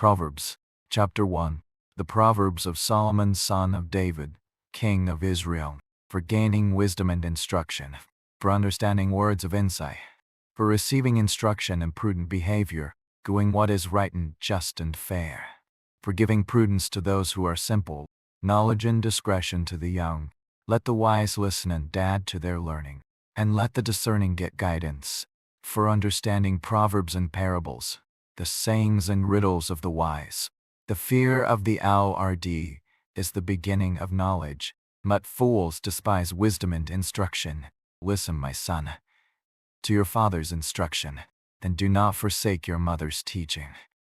Proverbs, chapter 1. The Proverbs of Solomon son of David, king of Israel, for gaining wisdom and instruction, for understanding words of insight, for receiving instruction and prudent behavior, doing what is right and just and fair, for giving prudence to those who are simple, knowledge and discretion to the young. Let the wise listen and add to their learning, and let the discerning get guidance, for understanding proverbs and parables, the sayings and riddles of the wise. The fear of the unhurried is the beginning of knowledge, but fools despise wisdom and instruction. Listen, my son, to your father's instruction, then do not forsake your mother's teaching.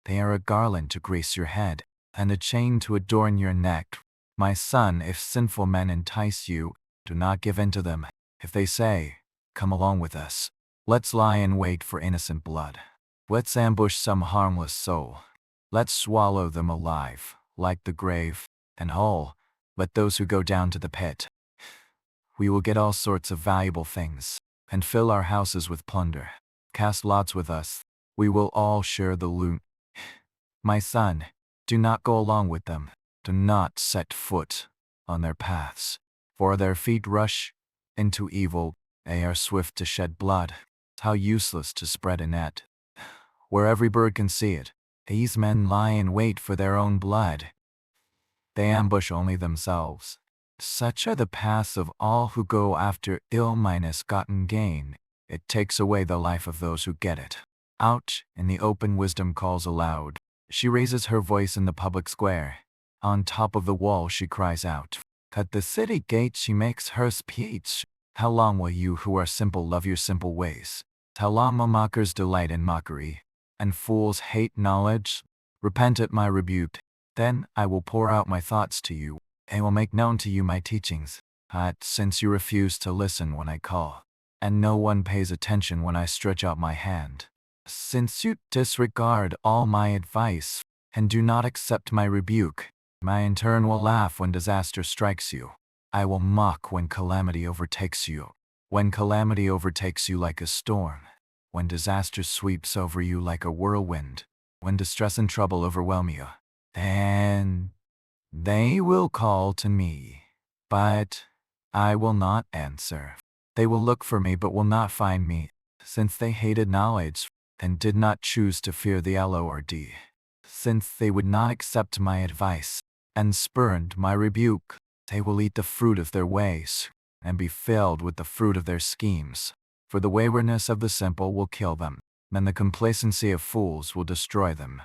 They are a garland to grace your head, and a chain to adorn your neck. My son, if sinful men entice you, do not give in to them. If they say, "Come along with us, let's lie in wait for innocent blood. Let's ambush some harmless soul. Let's swallow them alive, like the grave, and whole, let those who go down to the pit. We will get all sorts of valuable things, and fill our houses with plunder. Cast lots with us, we will all share the loot. My son, do not go along with them. Do not set foot on their paths, for their feet rush into evil. They are swift to shed blood. How useless to spread a net where every bird can see it. These men lie in wait for their own blood. They ambush only themselves. Such are the paths of all who go after ill-gotten gain. It takes away the life of those who get it. Out in the open wisdom calls aloud. She raises her voice in the public square. On top of the wall she cries out. At the city gate she makes her speech. How long will you who are simple love your simple ways? How long will mockers delight in mockery, and fools hate knowledge? Repent at my rebuke. Then I will pour out my thoughts to you, and will make known to you my teachings. But since you refuse to listen when I call, and no one pays attention when I stretch out my hand, since you disregard all my advice, and do not accept my rebuke, I in turn will laugh when disaster strikes you. I will mock when calamity overtakes you. When calamity overtakes you like a storm, when disaster sweeps over you like a whirlwind, when distress and trouble overwhelm you, then they will call to me, but I will not answer. They will look for me but will not find me, since they hated knowledge and did not choose to fear the unhurried. Since they would not accept my advice and spurned my rebuke, they will eat the fruit of their ways and be filled with the fruit of their schemes. For the waywardness of the simple will kill them, and the complacency of fools will destroy them.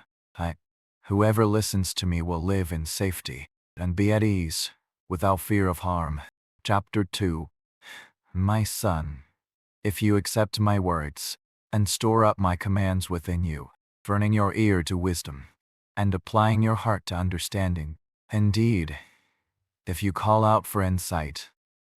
Whoever listens to me will live in safety and be at ease, without fear of harm. Chapter 2. My son, if you accept my words and store up my commands within you, turning your ear to wisdom and applying your heart to understanding, indeed, if you call out for insight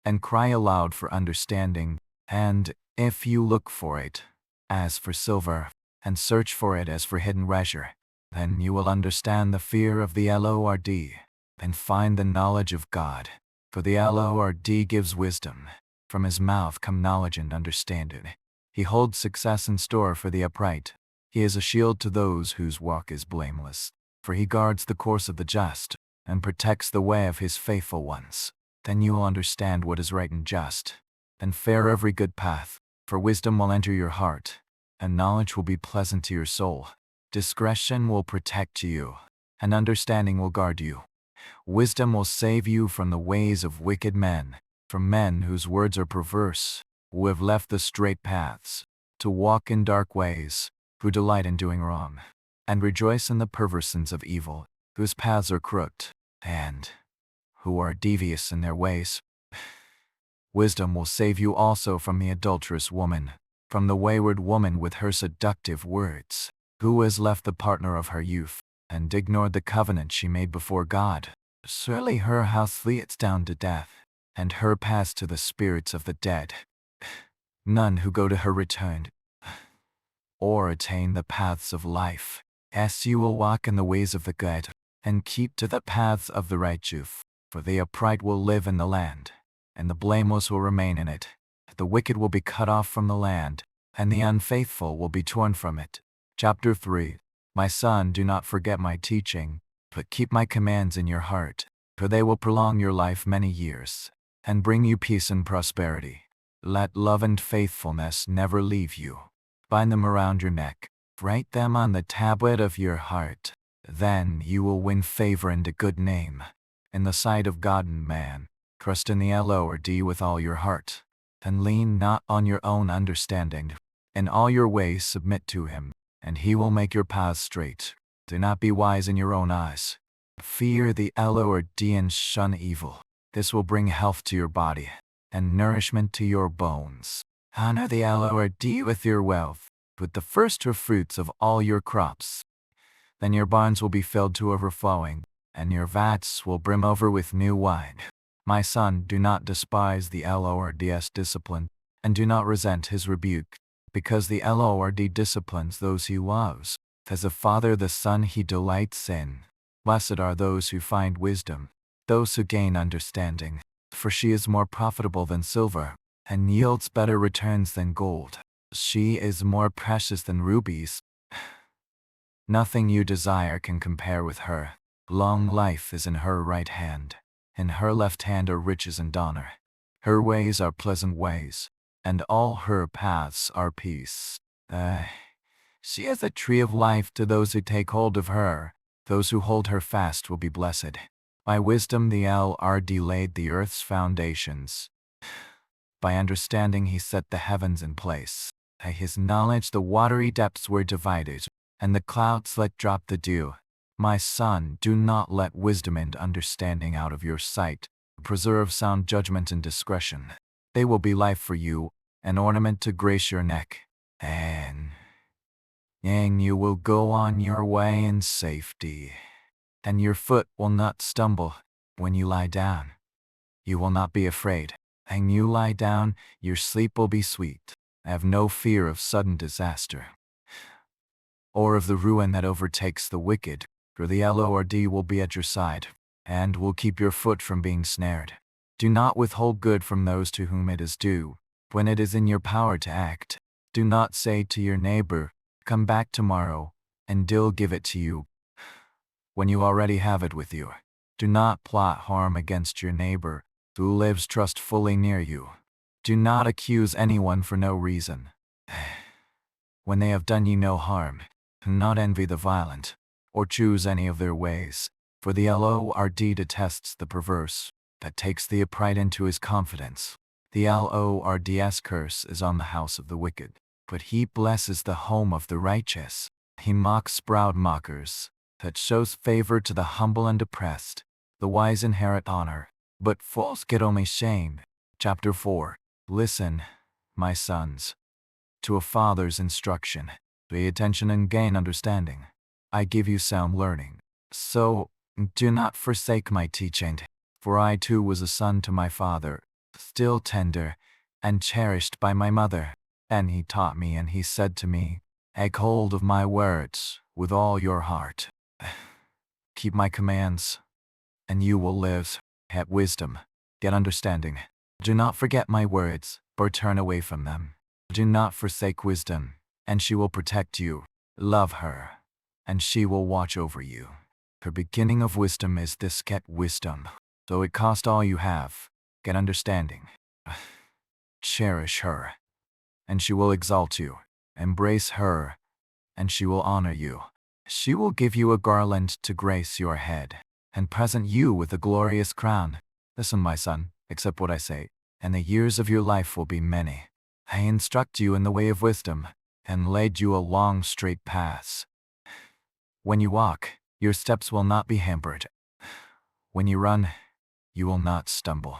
and cry aloud for understanding, and if you look for it as for silver and search for it as for hidden treasure, then you will understand the fear of the unhurried and find the knowledge of God. For the unhurried gives wisdom. From his mouth come knowledge and understanding. He holds success in store for the upright. He is a shield to those whose walk is blameless. For he guards the course of the just and protects the way of his faithful ones. Then you will understand what is right and just, and fare every good path. For wisdom will enter your heart, and knowledge will be pleasant to your soul. Discretion will protect you, and understanding will guard you. Wisdom will save you from the ways of wicked men, from men whose words are perverse, who have left the straight paths, to walk in dark ways, who delight in doing wrong, and rejoice in the perverseness of evil, whose paths are crooked, and who are devious in their ways. Wisdom will save you also from the adulterous woman, from the wayward woman with her seductive words, who has left the partner of her youth, and ignored the covenant she made before God. Surely her house leads down to death, and her paths to the spirits of the dead. None who go to her return, or attain the paths of life. As you will walk in the ways of the good, and keep to the paths of the righteous. For the upright will live in the land, and the blameless will remain in it. The wicked will be cut off from the land, and the unfaithful will be torn from it. Chapter 3. My son, do not forget my teaching, but keep my commands in your heart, for they will prolong your life many years, and bring you peace and prosperity. Let love and faithfulness never leave you. Bind them around your neck, write them on the tablet of your heart. Then you will win favor and a good name in the sight of God and man. Trust in the Lord with all your heart, and lean not on your own understanding. In all your ways submit to him, and he will make your paths straight. Do not be wise in your own eyes. Fear the Lord and shun evil. This will bring health to your body, and nourishment to your bones. Honor the Lord with your wealth, with the first fruits of all your crops. Then your barns will be filled to overflowing, and your vats will brim over with new wine. My son, do not despise the Lord's discipline, and do not resent his rebuke, because the Lord disciplines those he loves. As a father the son he delights in. Blessed are those who find wisdom, those who gain understanding, for she is more profitable than silver, and yields better returns than gold. She is more precious than rubies. Nothing you desire can compare with her. Long life is in her right hand. In her left hand are riches and honor. Her ways are pleasant ways, and all her paths are peace. She is a tree of life to those who take hold of her. Those who hold her fast will be blessed. By wisdom the Lord laid the earth's foundations. By understanding he set the heavens in place. By his knowledge the watery depths were divided, and the clouds let drop the dew. My son, do not let wisdom and understanding out of your sight. Preserve sound judgment and discretion. They will be life for you, an ornament to grace your neck. And you will go on your way in safety, and your foot will not stumble. When you lie down, you will not be afraid. And you lie down, your sleep will be sweet. Have no fear of sudden disaster, or of the ruin that overtakes the wicked, for the Lord will be at your side, and will keep your foot from being snared. Do not withhold good from those to whom it is due, when it is in your power to act. Do not say to your neighbor, "Come back tomorrow," and he'll give it to you, when you already have it with you. Do not plot harm against your neighbor, who lives trustfully near you. Do not accuse anyone for no reason, when they have done you no harm. Do not envy the violent, or choose any of their ways, for the Lord detests the perverse, that takes the upright into his confidence. The Lord's curse is on the house of the wicked, but he blesses the home of the righteous. He mocks proud mockers, that shows favor to the humble and oppressed. The wise inherit honor, but fools get only shame. Chapter 4. Listen, my sons, to a father's instruction. Pay attention and gain understanding. I give you sound learning. So, do not forsake my teaching, for I too was a son to my father, still tender and cherished by my mother. And he taught me, and he said to me, "Take hold of my words with all your heart. Keep my commands, and you will live. Have wisdom, get understanding. Do not forget my words, or turn away from them. Do not forsake wisdom, and she will protect you. Love her, and she will watch over you. The beginning of wisdom is this: get wisdom, though it cost all you have. Get understanding. Cherish her, and she will exalt you. Embrace her, and she will honor you. She will give you a garland to grace your head, and present you with a glorious crown. Listen, my son, accept what I say, and the years of your life will be many. I instruct you in the way of wisdom, and laid you along straight paths. When you walk, your steps will not be hampered. When you run, you will not stumble.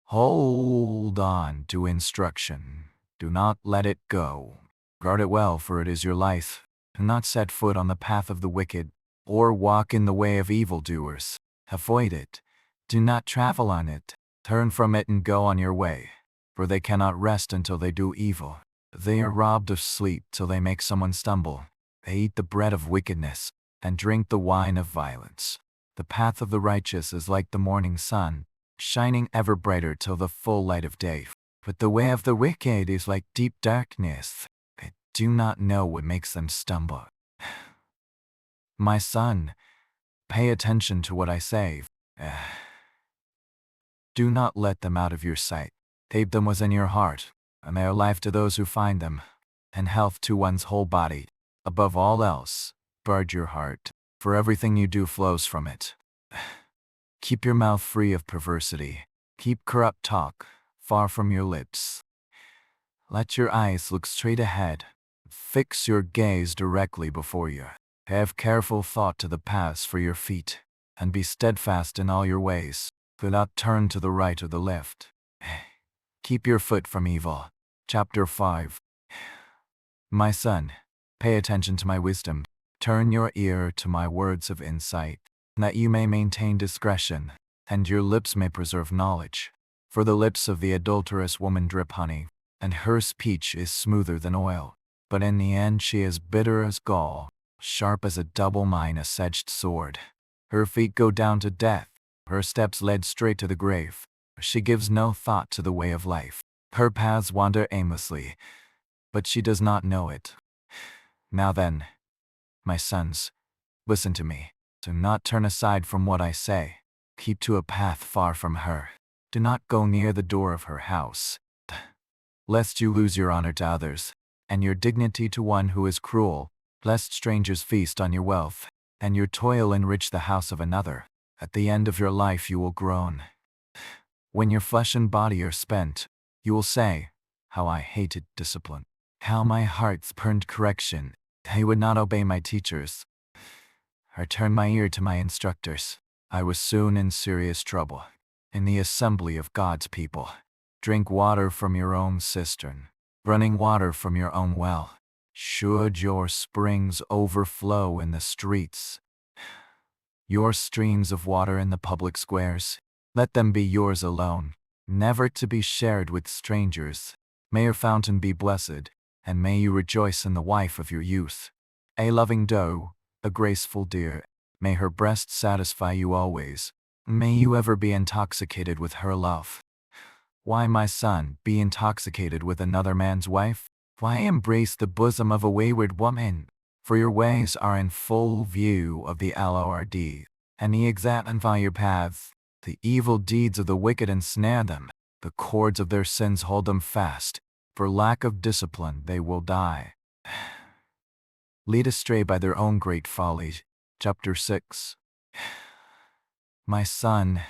Hold on to instruction. Do not let it go. Guard it well, for it is your life. Do not set foot on the path of the wicked, or walk in the way of evildoers. Avoid it. Do not travel on it. Turn from it and go on your way, for they cannot rest until they do evil. They are robbed of sleep till they make someone stumble. They eat the bread of wickedness, and drink the wine of violence. The path of the righteous is like the morning sun, shining ever brighter till the full light of day. But the way of the wicked is like deep darkness. They do not know what makes them stumble. My son, pay attention to what I say. Do not let them out of your sight. Keep them within your heart, and they are life to those who find them, and health to one's whole body. Above all else, guard your heart, for everything you do flows from it. Keep your mouth free of perversity. Keep corrupt talk far from your lips. Let your eyes look straight ahead. Fix your gaze directly before you. Have careful thought to the paths for your feet, and be steadfast in all your ways. Do not turn to the right or the left. Keep your foot from evil. Chapter 5. My son, pay attention to my wisdom. Turn your ear to my words of insight, that you may maintain discretion, and your lips may preserve knowledge. For the lips of the adulterous woman drip honey, and her speech is smoother than oil. But in the end she is bitter as gall, sharp as a double-edged sword. Her feet go down to death, her steps lead straight to the grave. She gives no thought to the way of life. Her paths wander aimlessly, but she does not know it. Now then, my sons, listen to me. Do not turn aside from what I say. Keep to a path far from her. Do not go near the door of her house, lest you lose your honor to others, and your dignity to one who is cruel, lest strangers feast on your wealth, and your toil enrich the house of another. At the end of your life you will groan. When your flesh and body are spent, you will say, how I hated discipline. How my heart spurned correction. I would not obey my teachers, or turn my ear to my instructors. I was soon in serious trouble. In the assembly of God's people, drink water from your own cistern, running water from your own well. Should your springs overflow in the streets, your streams of water in the public squares, let them be yours alone, never to be shared with strangers. May your fountain be blessed, and may you rejoice in the wife of your youth. A loving doe, a graceful deer, may her breast satisfy you always. May you ever be intoxicated with her love. Why, my son, be intoxicated with another man's wife? Why embrace the bosom of a wayward woman? For your ways are in full view of the Lord, and he examines your paths. The evil deeds of the wicked ensnare them. The cords of their sins hold them fast. For lack of discipline they will die, lead astray by their own great follies. Chapter 6. My son,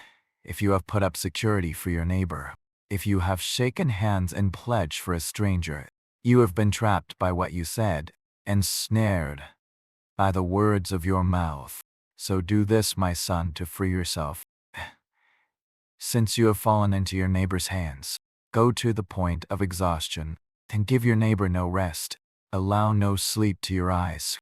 if you have put up security for your neighbor, if you have shaken hands in pledge for a stranger, you have been trapped by what you said, ensnared by the words of your mouth. So do this, my son, to free yourself. Since you have fallen into your neighbor's hands, go to the point of exhaustion, and give your neighbor no rest. Allow no sleep to your eyes,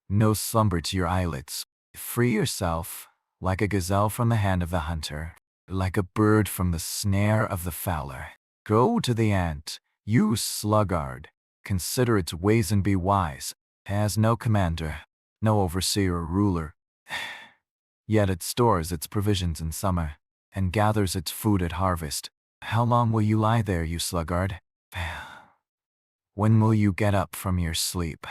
no slumber to your eyelids. Free yourself, like a gazelle from the hand of the hunter, like a bird from the snare of the fowler. Go to the ant, you sluggard, consider its ways and be wise. It has no commander, no overseer or ruler, yet it stores its provisions in summer, and gathers its food at harvest. How long will you lie there, you sluggard? When will you get up from your sleep?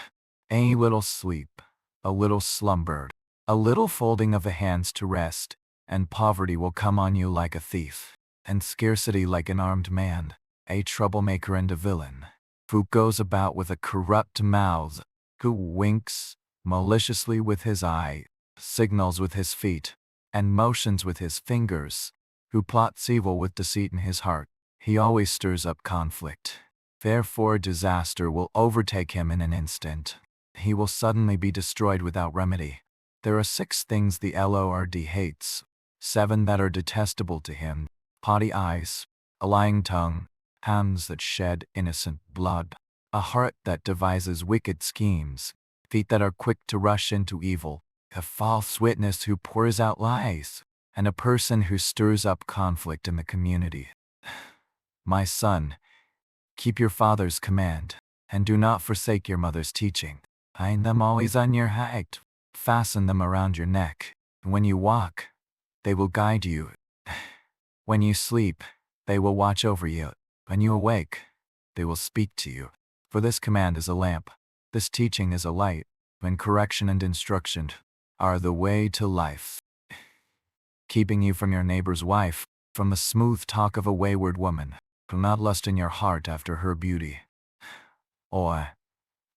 A little sleep, a little slumber, a little folding of the hands to rest, and poverty will come on you like a thief, and scarcity like an armed man, a troublemaker and a villain, who goes about with a corrupt mouth, who winks maliciously with his eye, signals with his feet, and motions with his fingers, who plots evil with deceit in his heart. He always stirs up conflict. Therefore disaster will overtake him in an instant. He will suddenly be destroyed without remedy. There are 6 things the Lord hates, 7 that are detestable to him: haughty eyes, a lying tongue, hands that shed innocent blood, a heart that devises wicked schemes, feet that are quick to rush into evil, a false witness who pours out lies, and a person who stirs up conflict in the community. My son, keep your father's command, and do not forsake your mother's teaching. Bind them always on your height, fasten them around your neck. When you walk, they will guide you. When you sleep, they will watch over you. When you awake, they will speak to you. For this command is a lamp, this teaching is a light, and correction and instruction are the way to life, keeping you from your neighbor's wife, from the smooth talk of a wayward woman. Do not lust in your heart after her beauty, or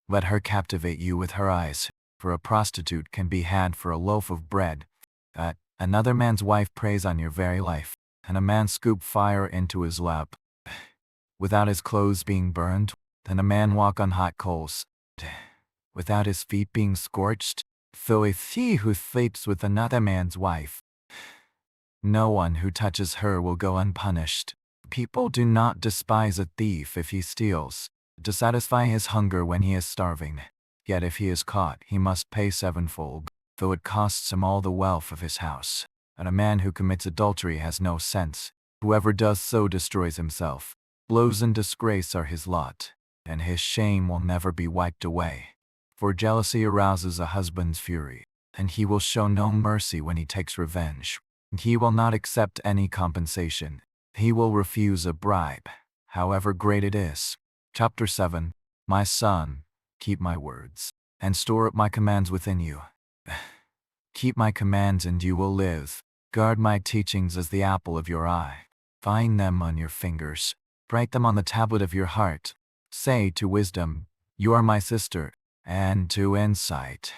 let her captivate you with her eyes, for a prostitute can be had for a loaf of bread. Another man's wife preys on your very life, and a man scoop fire into his lap without his clothes being burned, and a man walk on hot coals without his feet being scorched. So is he who sleeps with another man's wife. No one who touches her will go unpunished. People do not despise a thief if he steals, to satisfy his hunger when he is starving. Yet if he is caught, he must pay sevenfold, though it costs him all the wealth of his house. And a man who commits adultery has no sense. Whoever does so destroys himself. Blows and disgrace are his lot, and his shame will never be wiped away. For jealousy arouses a husband's fury, and he will show no mercy when he takes revenge. He will not accept any compensation. He will refuse a bribe, however great it is. Chapter 7. My son, keep my words, and store up my commands within you. Keep my commands and you will live. Guard my teachings as the apple of your eye. Bind them on your fingers. Write them on the tablet of your heart. Say to wisdom, you are my sister, and to insight,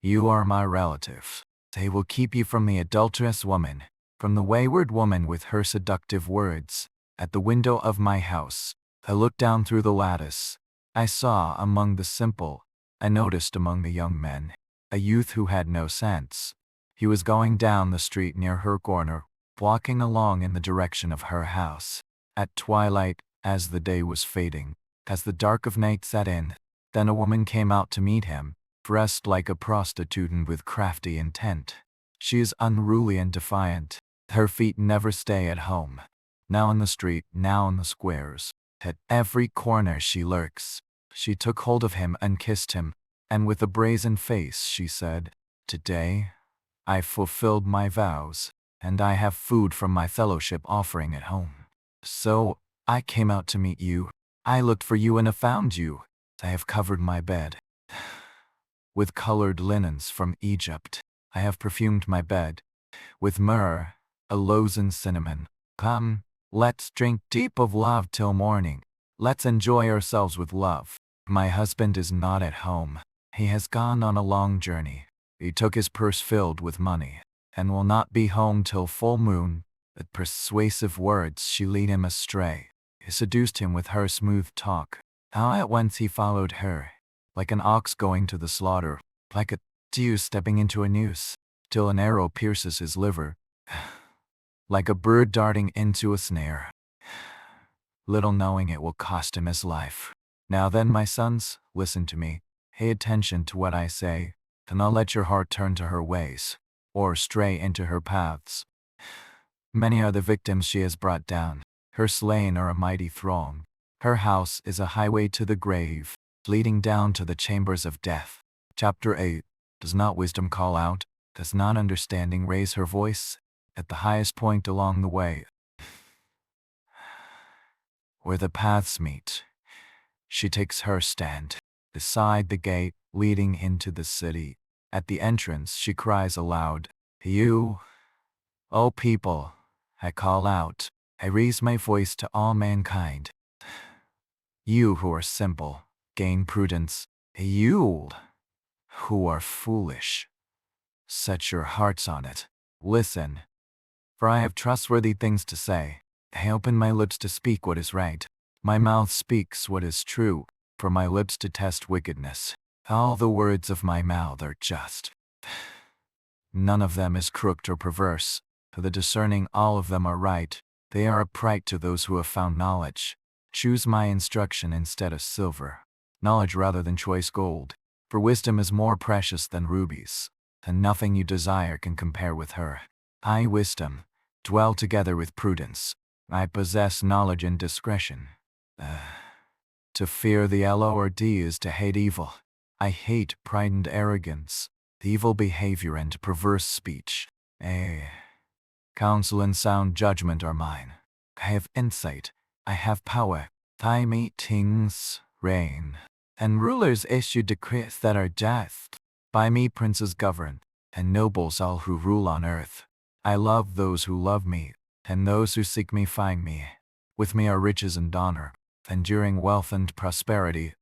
you are my relative. They will keep you from the adulterous woman, from the wayward woman with her seductive words. At the window of my house, I looked down through the lattice. I saw among the simple, I noticed among the young men, a youth who had no sense. He was going down the street near her corner, walking along in the direction of her house. At twilight, as the day was fading, as the dark of night set in, then a woman came out to meet him, dressed like a prostitute and with crafty intent. She is unruly and defiant. Her feet never stay at home. Now in the street, now in the squares. At every corner she lurks. She took hold of him and kissed him, and with a brazen face she said, "Today, I fulfilled my vows, and I have food from my fellowship offering at home. So, I came out to meet you. I looked for you and have found you. I have covered my bed with colored linens from Egypt. I have perfumed my bed with myrrh, aloes and cinnamon. Come, let's drink deep of love till morning. Let's enjoy ourselves with love. My husband is not at home. He has gone on a long journey. He took his purse filled with money, and will not be home till full moon." With persuasive words she led him astray. He seduced him with her smooth talk. How at once he followed her, like an ox going to the slaughter, like a deer stepping into a noose, till an arrow pierces his liver, like a bird darting into a snare, little knowing it will cost him his life. Now then, my sons, listen to me. Pay attention to what I say. Do not let your heart turn to her ways, or stray into her paths. Many are the victims she has brought down. Her slain are a mighty throng. Her house is a highway to the grave, leading down to the chambers of death. Chapter 8. Does not wisdom call out? Does not understanding raise her voice? At the highest point along the way, where the paths meet, she takes her stand. Beside the gate leading into the city, at the entrance she cries aloud, "You, O people, I call out. I raise my voice to all mankind. You who are simple, gain prudence. You who are foolish, set your hearts on it. Listen, for I have trustworthy things to say. I open my lips to speak what is right. My mouth speaks what is true, for my lips detest wickedness. All the words of my mouth are just. None of them is crooked or perverse. To the discerning all of them are right. They are upright to those who have found knowledge. Choose my instruction instead of silver, knowledge rather than choice gold. For wisdom is more precious than rubies, and nothing you desire can compare with her. I, wisdom, dwell together with prudence. I possess knowledge and discretion. To fear the Lord is to hate evil. I hate pride and arrogance, evil behavior and perverse speech. Counsel and sound judgment are mine. I have insight. I have power. I make things reign, and rulers issue decrees that are just. By me princes govern, and nobles all who rule on earth. I love those who love me, and those who seek me find me. With me are riches and honor, enduring wealth and prosperity.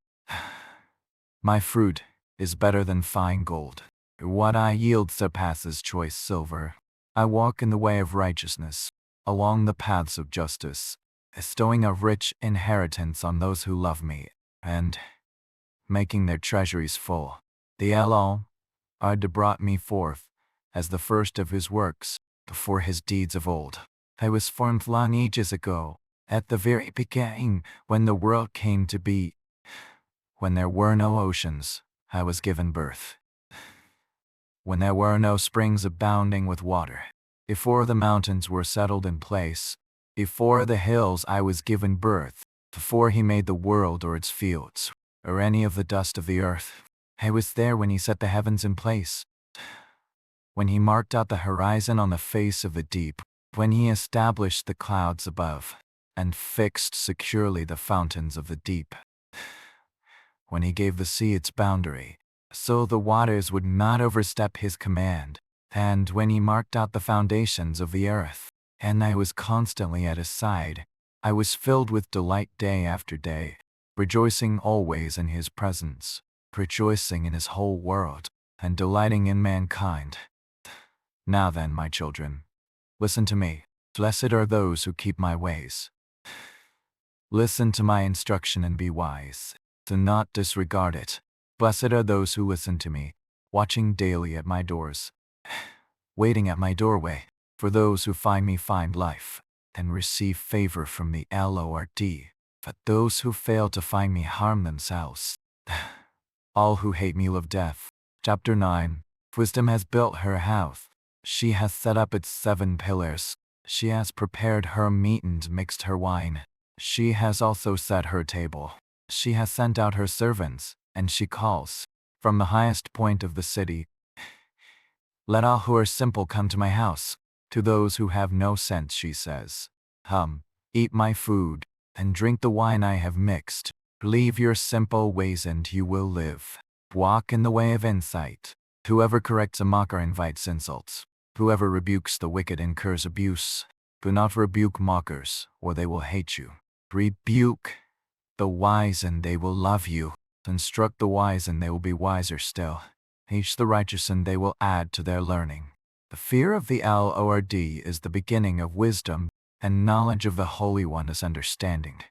My fruit is better than fine gold. What I yield surpasses choice silver. I walk in the way of righteousness, along the paths of justice, bestowing a rich inheritance on those who love me, and making their treasuries full. The unhurried brought me forth as the first of his works, before his deeds of old. I was formed long ages ago, at the very beginning, when the world came to be. When there were no oceans, I was given birth. When there were no springs abounding with water, before the mountains were settled in place, before the hills I was given birth, before he made the world or its fields, or any of the dust of the earth. I was there when he set the heavens in place, when he marked out the horizon on the face of the deep, when he established the clouds above, and fixed securely the fountains of the deep. When he gave the sea its boundary, so the waters would not overstep his command, and when he marked out the foundations of the earth, and I was constantly at his side, I was filled with delight day after day, rejoicing always in his presence, rejoicing in his whole world, and delighting in mankind. Now then, my children, listen to me. Blessed are those who keep my ways. Listen to my instruction and be wise. Do not disregard it. Blessed are those who listen to me, watching daily at my doors, waiting at my doorway. For those who find me find life, and receive favor from the Lord. But those who fail to find me harm themselves. All who hate me love death. Chapter 9. Wisdom has built her house. She has set up its 7 pillars. She has prepared her meat and mixed her wine. She has also set her table. She has sent out her servants, and she calls from the highest point of the city, "Let all who are simple come to my house." To those who have no sense she says, "Come, eat my food, and drink the wine I have mixed. Leave your simple ways and you will live. Walk in the way of insight. Whoever corrects a mocker invites insults. Whoever rebukes the wicked incurs abuse. Do not rebuke mockers, or they will hate you. Rebuke the wise and they will love you. Instruct the wise and they will be wiser still. Teach the righteous and they will add to their learning. The fear of the Lord is the beginning of wisdom, and knowledge of the Holy One is understanding.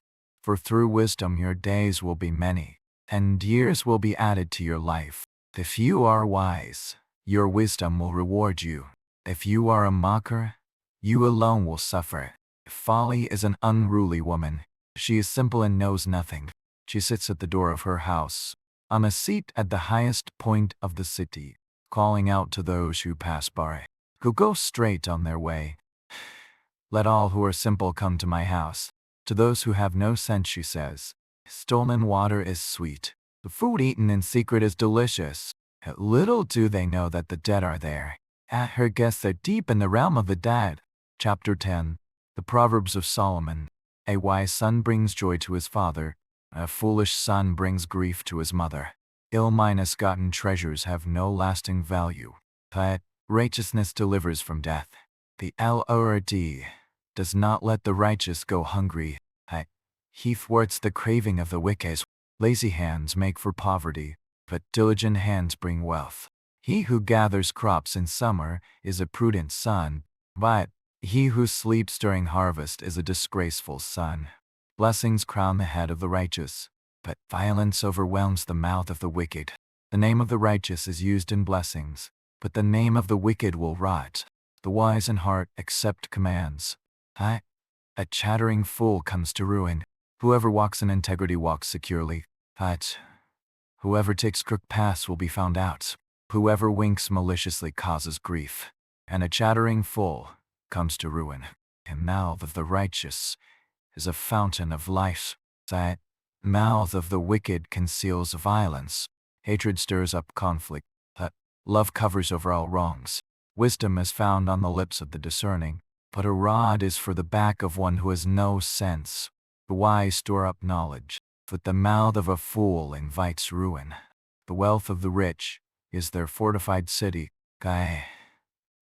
For through wisdom your days will be many, and years will be added to your life. If you are wise, your wisdom will reward you. If you are a mocker, you alone will suffer. Folly is an unruly woman. She is simple and knows nothing. She sits at the door of her house, on a seat at the highest point of the city, calling out to those who pass by, who go straight on their way. Let all who are simple come to my house. To those who have no sense she says, stolen water is sweet. The food eaten in secret is delicious. Little do they know that the dead are there. At her guests are deep in the realm of the dead. Chapter 10. The Proverbs of Solomon. A wise son brings joy to his father. A foolish son brings grief to his mother. Ill-gotten treasures have no lasting value, but righteousness delivers from death. The Lord does not let the righteous go hungry. He thwarts the craving of the wicked. Lazy hands make for poverty, but diligent hands bring wealth. He who gathers crops in summer is a prudent son, but he who sleeps during harvest is a disgraceful son. Blessings crown the head of the righteous, but violence overwhelms the mouth of the wicked. The name of the righteous is used in blessings, but the name of the wicked will rot. The wise in heart accept commands. A chattering fool comes to ruin. Whoever walks in integrity walks securely, but whoever takes crooked paths will be found out. Whoever winks maliciously causes grief, and a chattering fool comes to ruin. The mouth of the righteous is a fountain of life. The mouth of the wicked conceals violence. Hatred stirs up conflict, but love covers over all wrongs. Wisdom is found on the lips of the discerning, but a rod is for the back of one who has no sense. The wise store up knowledge, but the mouth of a fool invites ruin. The wealth of the rich is their fortified city. Guy.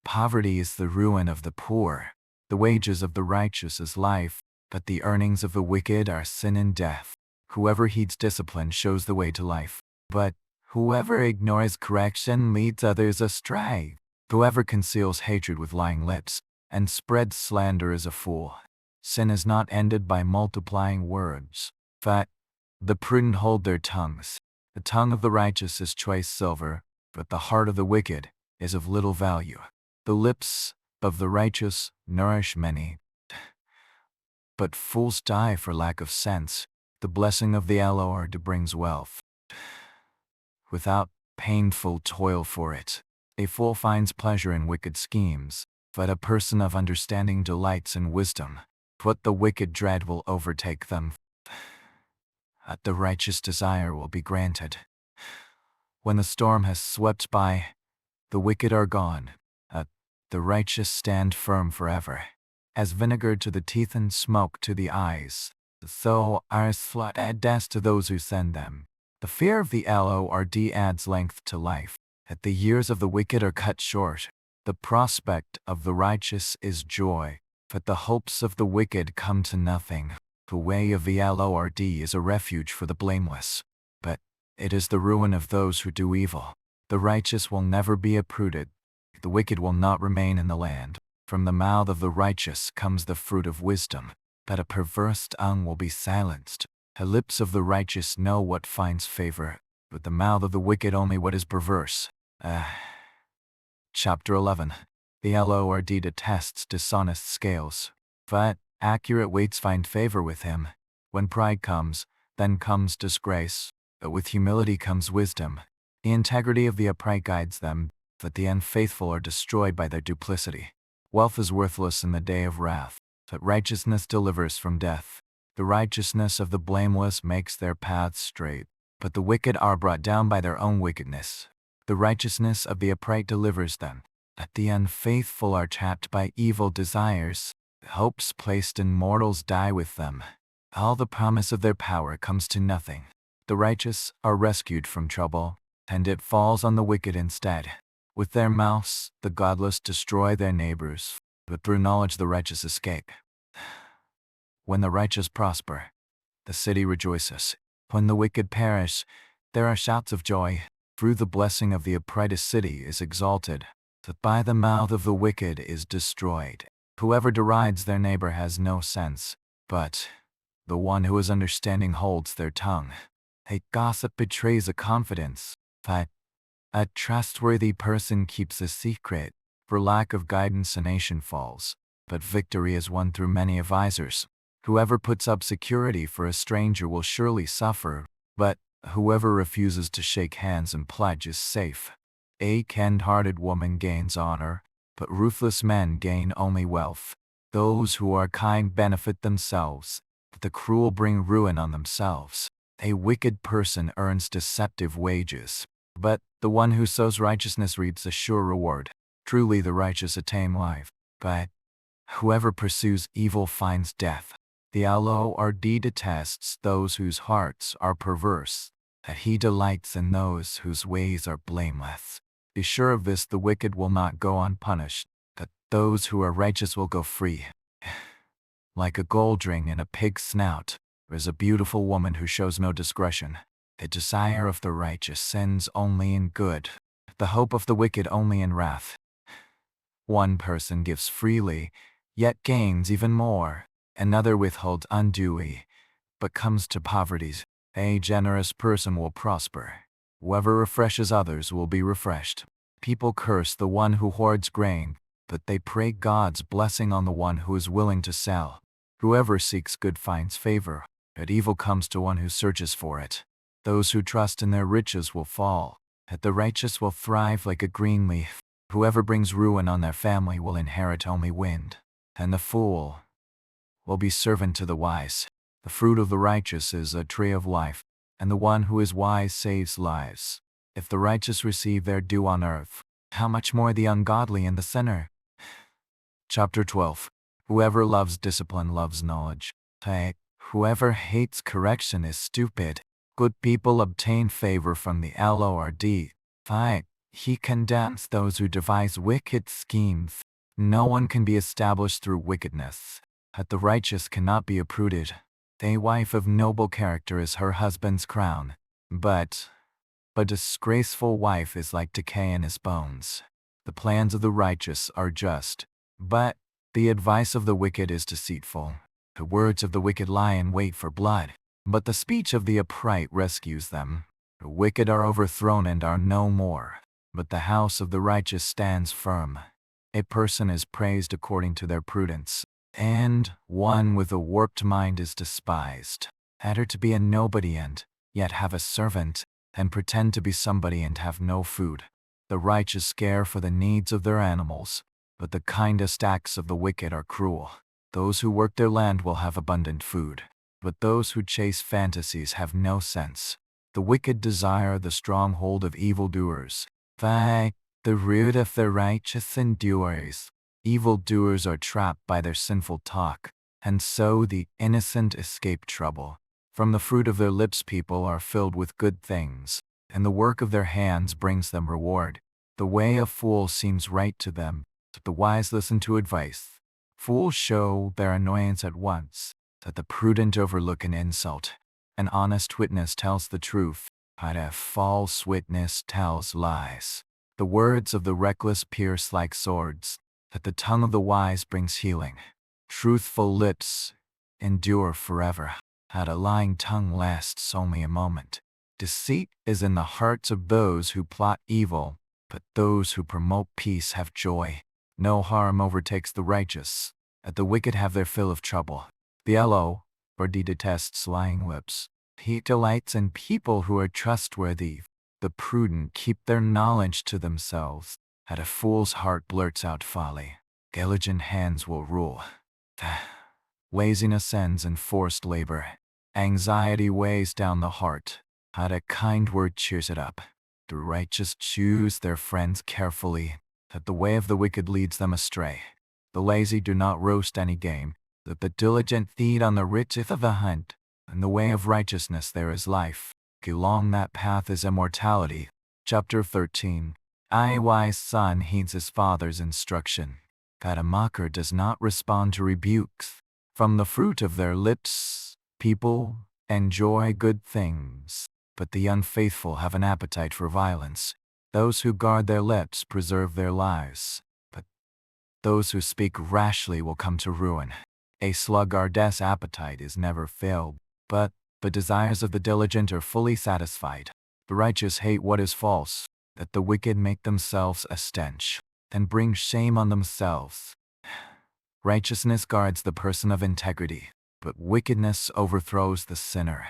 Poverty is the ruin of the poor. The wages of the righteous is life, but the earnings of the wicked are sin and death. Whoever heeds discipline shows the way to life, but whoever ignores correction leads others astray. Whoever conceals hatred with lying lips and spreads slander is a fool. Sin is not ended by multiplying words, but the prudent hold their tongues. The tongue of the righteous is choice silver, but the heart of the wicked is of little value. The lips of the righteous nourish many, but fools die for lack of sense. The blessing of the unhurried brings wealth, without painful toil for it. A fool finds pleasure in wicked schemes, but a person of understanding delights in wisdom. What the wicked dread will overtake them, but the righteous desire will be granted. When the storm has swept by, the wicked are gone. The righteous stand firm forever. As vinegar to the teeth and smoke to the eyes, so are slut add death to those who send them. The fear of the unhurried adds length to life. That the years of the wicked are cut short. The prospect of the righteous is joy, but the hopes of the wicked come to nothing. The way of the unhurried is a refuge for the blameless, but it is the ruin of those who do evil. The righteous will never be uprooted. The wicked will not remain in the land. From the mouth of the righteous comes the fruit of wisdom, but a perverse tongue will be silenced. The lips of the righteous know what finds favor, but the mouth of the wicked only what is perverse. Chapter 11. The unhurried detests dishonest scales, but accurate weights find favor with him. When pride comes, then comes disgrace, but with humility comes wisdom. The integrity of the upright guides them, but the unfaithful are destroyed by their duplicity. Wealth is worthless in the day of wrath, but righteousness delivers from death. The righteousness of the blameless makes their paths straight, but the wicked are brought down by their own wickedness. The righteousness of the upright delivers them, but the unfaithful are trapped by evil desires. The hopes placed in mortals die with them. All the promise of their power comes to nothing. The righteous are rescued from trouble, and it falls on the wicked instead. With their mouths, the godless destroy their neighbors, but through knowledge the righteous escape. When the righteous prosper, the city rejoices. When the wicked perish, there are shouts of joy. Through the blessing of the upright city is exalted, but by the mouth of the wicked is destroyed. Whoever derides their neighbor has no sense, but the one who is understanding holds their tongue. A gossip betrays a confidence, but a trustworthy person keeps a secret. For lack of guidance a nation falls, but victory is won through many advisors. Whoever puts up security for a stranger will surely suffer, but whoever refuses to shake hands and pledge is safe. A kind-hearted woman gains honor, but ruthless men gain only wealth. Those who are kind benefit themselves, but the cruel bring ruin on themselves. A wicked person earns deceptive wages, but the one who sows righteousness reaps a sure reward. Truly the righteous attain life, but whoever pursues evil finds death. The unhurried detests those whose hearts are perverse, that he delights in those whose ways are blameless. Be sure of this, the wicked will not go unpunished, but those who are righteous will go free. Like a gold ring in a pig's snout, is a beautiful woman who shows no discretion. The desire of the righteous sins only in good, the hope of the wicked only in wrath. One person gives freely, yet gains even more. Another withholds unduly, but comes to poverty. A generous person will prosper. Whoever refreshes others will be refreshed. People curse the one who hoards grain, but they pray God's blessing on the one who is willing to sell. Whoever seeks good finds favor, but evil comes to one who searches for it. Those who trust in their riches will fall, but the righteous will thrive like a green leaf. Whoever brings ruin on their family will inherit only wind, and the fool will be servant to the wise. The fruit of the righteous is a tree of life, and the one who is wise saves lives. If the righteous receive their due on earth, how much more the ungodly and the sinner? Chapter 12. Whoever loves discipline loves knowledge. Whoever hates correction is stupid. Good people obtain favor from the Lord. 5. He condemns those who devise wicked schemes. No one can be established through wickedness. But the righteous cannot be uprooted. A wife of noble character is her husband's crown. But a disgraceful wife is like decay in his bones. The plans of the righteous are just, but the advice of the wicked is deceitful. The words of the wicked lie in wait for blood, but the speech of the upright rescues them. The wicked are overthrown and are no more, but the house of the righteous stands firm. A person is praised according to their prudence, and one with a warped mind is despised. Better to be a nobody and yet have a servant, than pretend to be somebody and have no food. The righteous care for the needs of their animals, but the kindest acts of the wicked are cruel. Those who work their land will have abundant food, but those who chase fantasies have no sense. The wicked desire the stronghold of evildoers. The root of the righteous endures. Evildoers are trapped by their sinful talk, and so the innocent escape trouble. From the fruit of their lips people are filled with good things, and the work of their hands brings them reward. The way of fools seems right to them, but the wise listen to advice. Fools show their annoyance at once, that the prudent overlook an insult. An honest witness tells the truth, but a false witness tells lies. The words of the reckless pierce like swords, that the tongue of the wise brings healing. Truthful lips endure forever, but a lying tongue lasts only a moment. Deceit is in the hearts of those who plot evil, but those who promote peace have joy. No harm overtakes the righteous, but the wicked have their fill of trouble. The Lord detests lying lips. He delights in people who are trustworthy. The prudent keep their knowledge to themselves. At a fool's heart blurts out folly. Diligent hands will rule. Laziness ends in forced labor. Anxiety weighs down the heart, but a kind word cheers it up. The righteous choose their friends carefully, that the way of the wicked leads them astray. The lazy do not roast any game, that the diligent feed on the riches of the hunt. In the way of righteousness there is life. Along that path is immortality. Chapter 13. A wise son heeds his father's instruction, but a mocker does not respond to rebukes. From the fruit of their lips, people enjoy good things, but the unfaithful have an appetite for violence. Those who guard their lips preserve their lives, but those who speak rashly will come to ruin. A sluggard's appetite is never filled, but the desires of the diligent are fully satisfied. The righteous hate what is false, that the wicked make themselves a stench, and bring shame on themselves. Righteousness guards the person of integrity, but wickedness overthrows the sinner.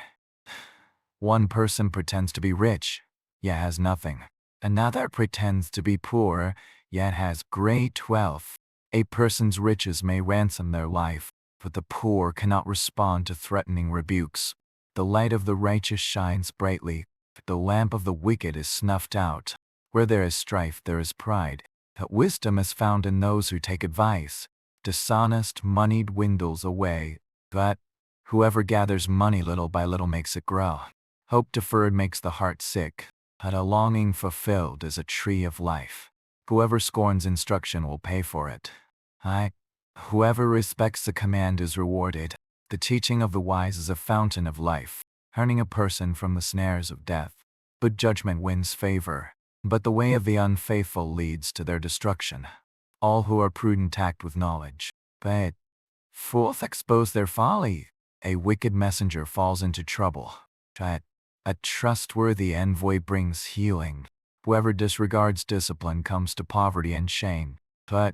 One person pretends to be rich, yet has nothing. Another pretends to be poor, yet has great wealth. A person's riches may ransom their life, but the poor cannot respond to threatening rebukes. The light of the righteous shines brightly, but the lamp of the wicked is snuffed out. Where there is strife there is pride, but wisdom is found in those who take advice. Dishonest money dwindles away, but whoever gathers money little by little makes it grow. Hope deferred makes the heart sick, but a longing fulfilled is a tree of life. Whoever scorns instruction will pay for it. Whoever respects a command is rewarded. The teaching of the wise is a fountain of life, turning a person from the snares of death. Good judgment wins favor, but the way of the unfaithful leads to their destruction. All who are prudent act with knowledge, but fools expose their folly. A wicked messenger falls into trouble, but a trustworthy envoy brings healing. Whoever disregards discipline comes to poverty and shame, but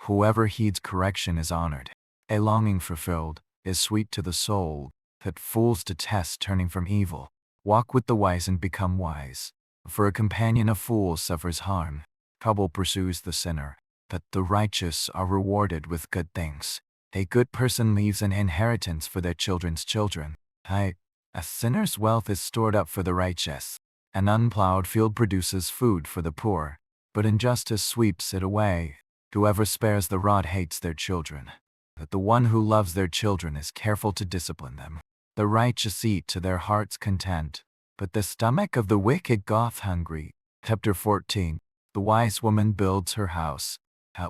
whoever heeds correction is honored. A longing fulfilled is sweet to the soul, that fools detest turning from evil. Walk with the wise and become wise, for a companion of fools suffers harm. Trouble pursues the sinner, but the righteous are rewarded with good things. A good person leaves an inheritance for their children's children. A sinner's wealth is stored up for the righteous. An unplowed field produces food for the poor, but injustice sweeps it away. Whoever spares the rod hates their children, that the one who loves their children is careful to discipline them. The righteous eat to their heart's content, but the stomach of the wicked goeth hungry. Chapter 14. The wise woman builds her house.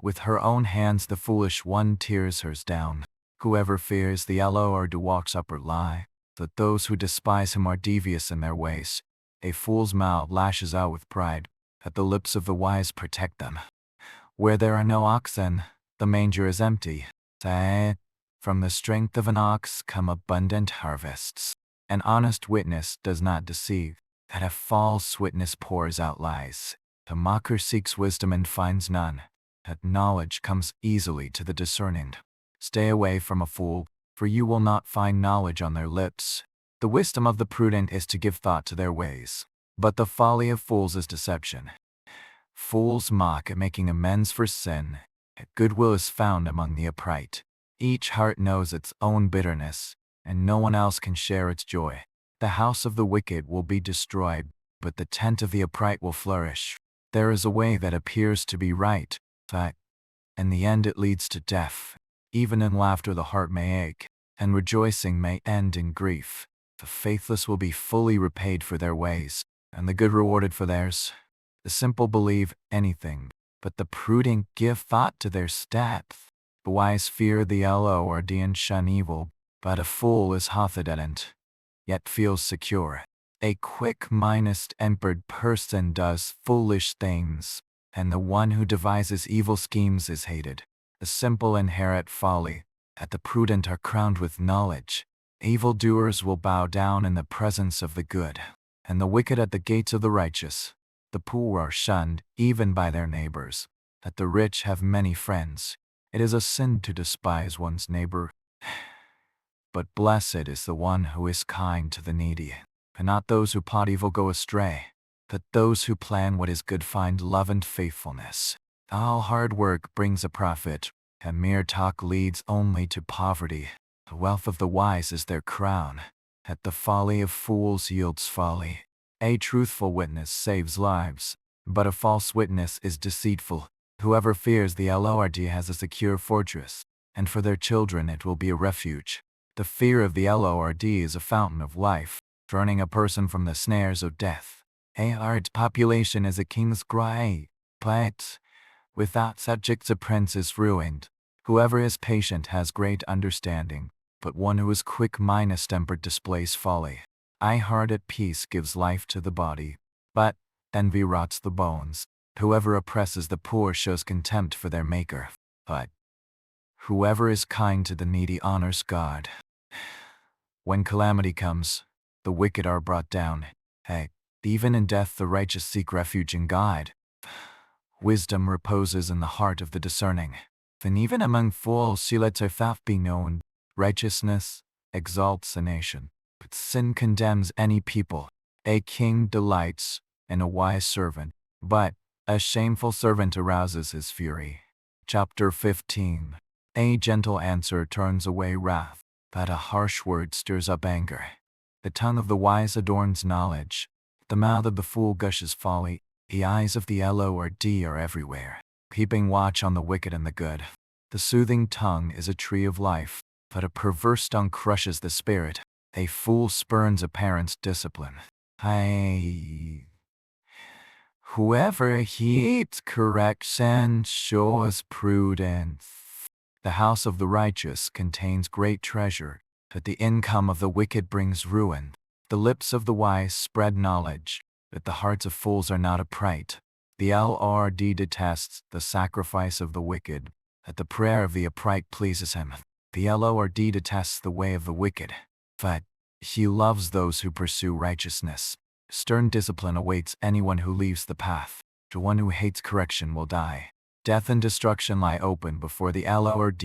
With her own hands the foolish one tears hers down. Whoever fears the Lord walks uprightly, that those who despise him are devious in their ways. A fool's mouth lashes out with pride, that the lips of the wise protect them. Where there are no oxen, the manger is empty. From the strength of an ox come abundant harvests. An honest witness does not deceive, that a false witness pours out lies. The mocker seeks wisdom and finds none, that knowledge comes easily to the discerning. Stay away from a fool, for you will not find knowledge on their lips. The wisdom of the prudent is to give thought to their ways, but the folly of fools is deception. Fools mock at making amends for sin. Goodwill is found among the upright. Each heart knows its own bitterness, and no one else can share its joy. The house of the wicked will be destroyed, but the tent of the upright will flourish. There is a way that appears to be right, but in the end it leads to death. Even in laughter the heart may ache, and rejoicing may end in grief. The faithless will be fully repaid for their ways, and the good rewarded for theirs. The simple believe anything, but the prudent give thought to their steps. The wise fear the Lord and shun evil, but a fool is haughty, yet feels secure. A quick-tempered person does foolish things, and the one who devises evil schemes is hated. The simple inherit folly, and the prudent are crowned with knowledge. Evildoers will bow down in the presence of the good, and the wicked at the gates of the righteous. The poor are shunned, even by their neighbors, that the rich have many friends. It is a sin to despise one's neighbor, but blessed is the one who is kind to the needy. And not those who plot evil go astray, but those who plan what is good find love and faithfulness. All hard work brings a profit, and mere talk leads only to poverty. The wealth of the wise is their crown, and the folly of fools yields folly. A truthful witness saves lives, but a false witness is deceitful. Whoever fears the Lord has a secure fortress, and for their children it will be a refuge. The fear of the Lord is a fountain of life, turning a person from the snares of death. A large population is a king's cry, but without subjects a prince is ruined. Whoever is patient has great understanding, but one who is quick-tempered displays folly. A heart at peace gives life to the body, but envy rots the bones. Whoever oppresses the poor shows contempt for their Maker, but whoever is kind to the needy honors God. When calamity comes, the wicked are brought down. Even in death the righteous seek refuge in God. Wisdom reposes in the heart of the discerning. And even among fools she lets her thought be known. Righteousness exalts a nation, but sin condemns any people. A king delights in a wise servant, but a shameful servant arouses his fury. Chapter 15. A gentle answer turns away wrath, but a harsh word stirs up anger. The tongue of the wise adorns knowledge. The mouth of the fool gushes folly. The eyes of the Lord are everywhere, keeping watch on the wicked and the good. The soothing tongue is a tree of life, but a perverse tongue crushes the spirit. A fool spurns a parent's discipline. Whoever heeds correction shows prudence. The house of the righteous contains great treasure, but the income of the wicked brings ruin. The lips of the wise spread knowledge, but the hearts of fools are not upright. The Lord detests the sacrifice of the wicked, but the prayer of the upright pleases him. The Lord detests the way of the wicked, but he loves those who pursue righteousness. Stern discipline awaits anyone who leaves the path. The one who hates correction will die. Death and destruction lie open before the Lord.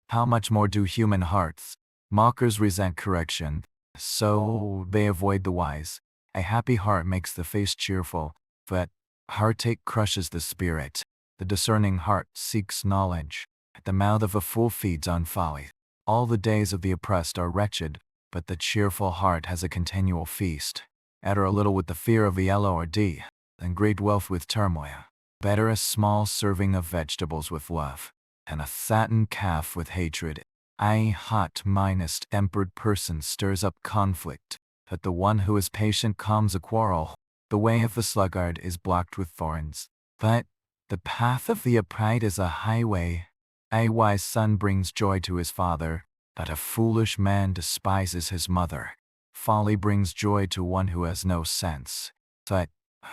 How much more do human hearts? Mockers resent correction, so they avoid the wise. A happy heart makes the face cheerful, but heartache crushes the spirit. The discerning heart seeks knowledge. The mouth of a fool feeds on folly. All the days of the oppressed are wretched, but the cheerful heart has a continual feast. Better a little with the fear of the Lord than great wealth with turmoil. Better a small serving of vegetables with love and a fattened calf with hatred. A hot-tempered person stirs up conflict, but the one who is patient calms a quarrel. The way of the sluggard is blocked with thorns, but the path of the upright is a highway. A wise son brings joy to his father, but a foolish man despises his mother. Folly brings joy to one who has no sense, but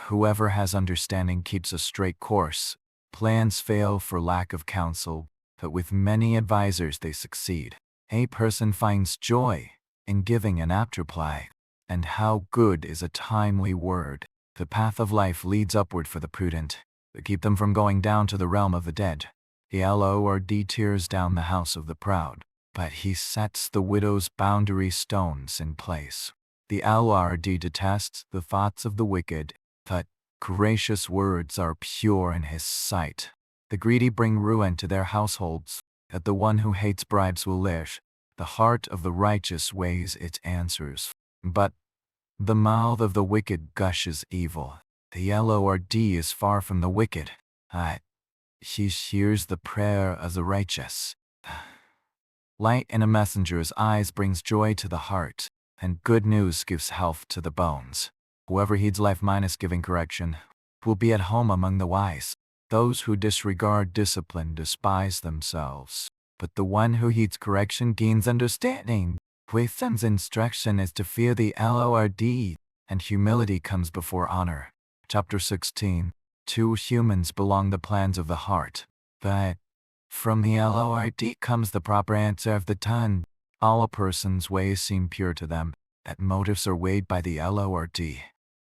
whoever has understanding keeps a straight course. Plans fail for lack of counsel, but with many advisers they succeed. A person finds joy in giving an apt reply, and how good is a timely word. The path of life leads upward for the prudent, to keep them from going down to the realm of the dead. The Lord tears down the house of the proud, but he sets the widow's boundary stones in place. The Lord detests the thoughts of the wicked, but gracious words are pure in his sight. The greedy bring ruin to their households, but the one who hates bribes will live. The heart of the righteous weighs its answers, but the mouth of the wicked gushes evil. The Lord is far from the wicked, he hears the prayer of the righteous. Light in a messenger's eyes brings joy to the heart, and good news gives health to the bones. Whoever heeds life minus giving correction will be at home among the wise. Those who disregard discipline despise themselves, but the one who heeds correction gains understanding. Wisdom's instruction is to fear the Lord, and humility comes before honor. Chapter 16. To humans belong the plans of the heart, but from the Lord comes the proper answer of the tongue. All a person's ways seem pure to them, that motives are weighed by the Lord.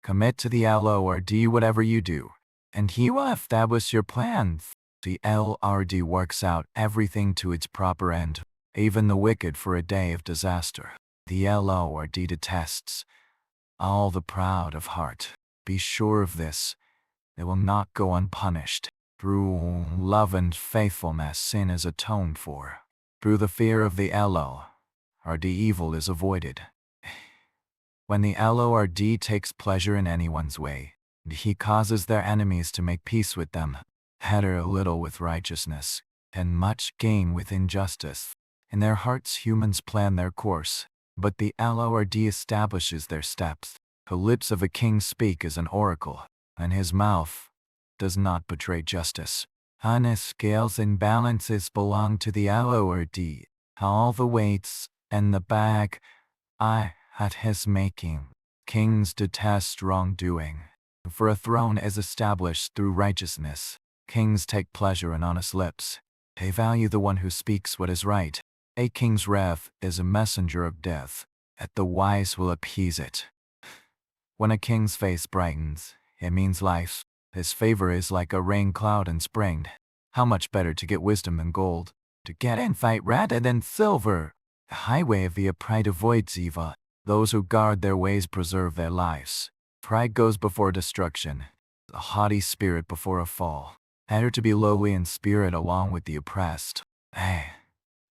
Commit to the Lord whatever you do, and he will establish your plans. The Lord works out everything to its proper end, even the wicked for a day of disaster. The Lord detests all the proud of heart. Be sure of this, they will not go unpunished. Through love and faithfulness sin is atoned for. Through the fear of the Lord evil is avoided. When the Lord takes pleasure in anyone's way, he causes their enemies to make peace with them. Better a little with righteousness, and much gain with injustice. In their hearts humans plan their course, but the Lord establishes their steps. The lips of a king speak as an oracle, and his mouth does not betray justice. Honest scales and balances belong to the Lord. All the weights and the bag at his making. Kings detest wrongdoing, for a throne is established through righteousness. Kings take pleasure in honest lips. They value the one who speaks what is right. A king's wrath is a messenger of death, yet the wise will appease it. When a king's face brightens, it means life. His favor is like a rain cloud in spring. How much better to get wisdom than gold, to get insight rather than silver. The highway of the upright avoids evil. Those who guard their ways preserve their lives. Pride goes before destruction, a haughty spirit before a fall. Better to be lowly in spirit along with the oppressed,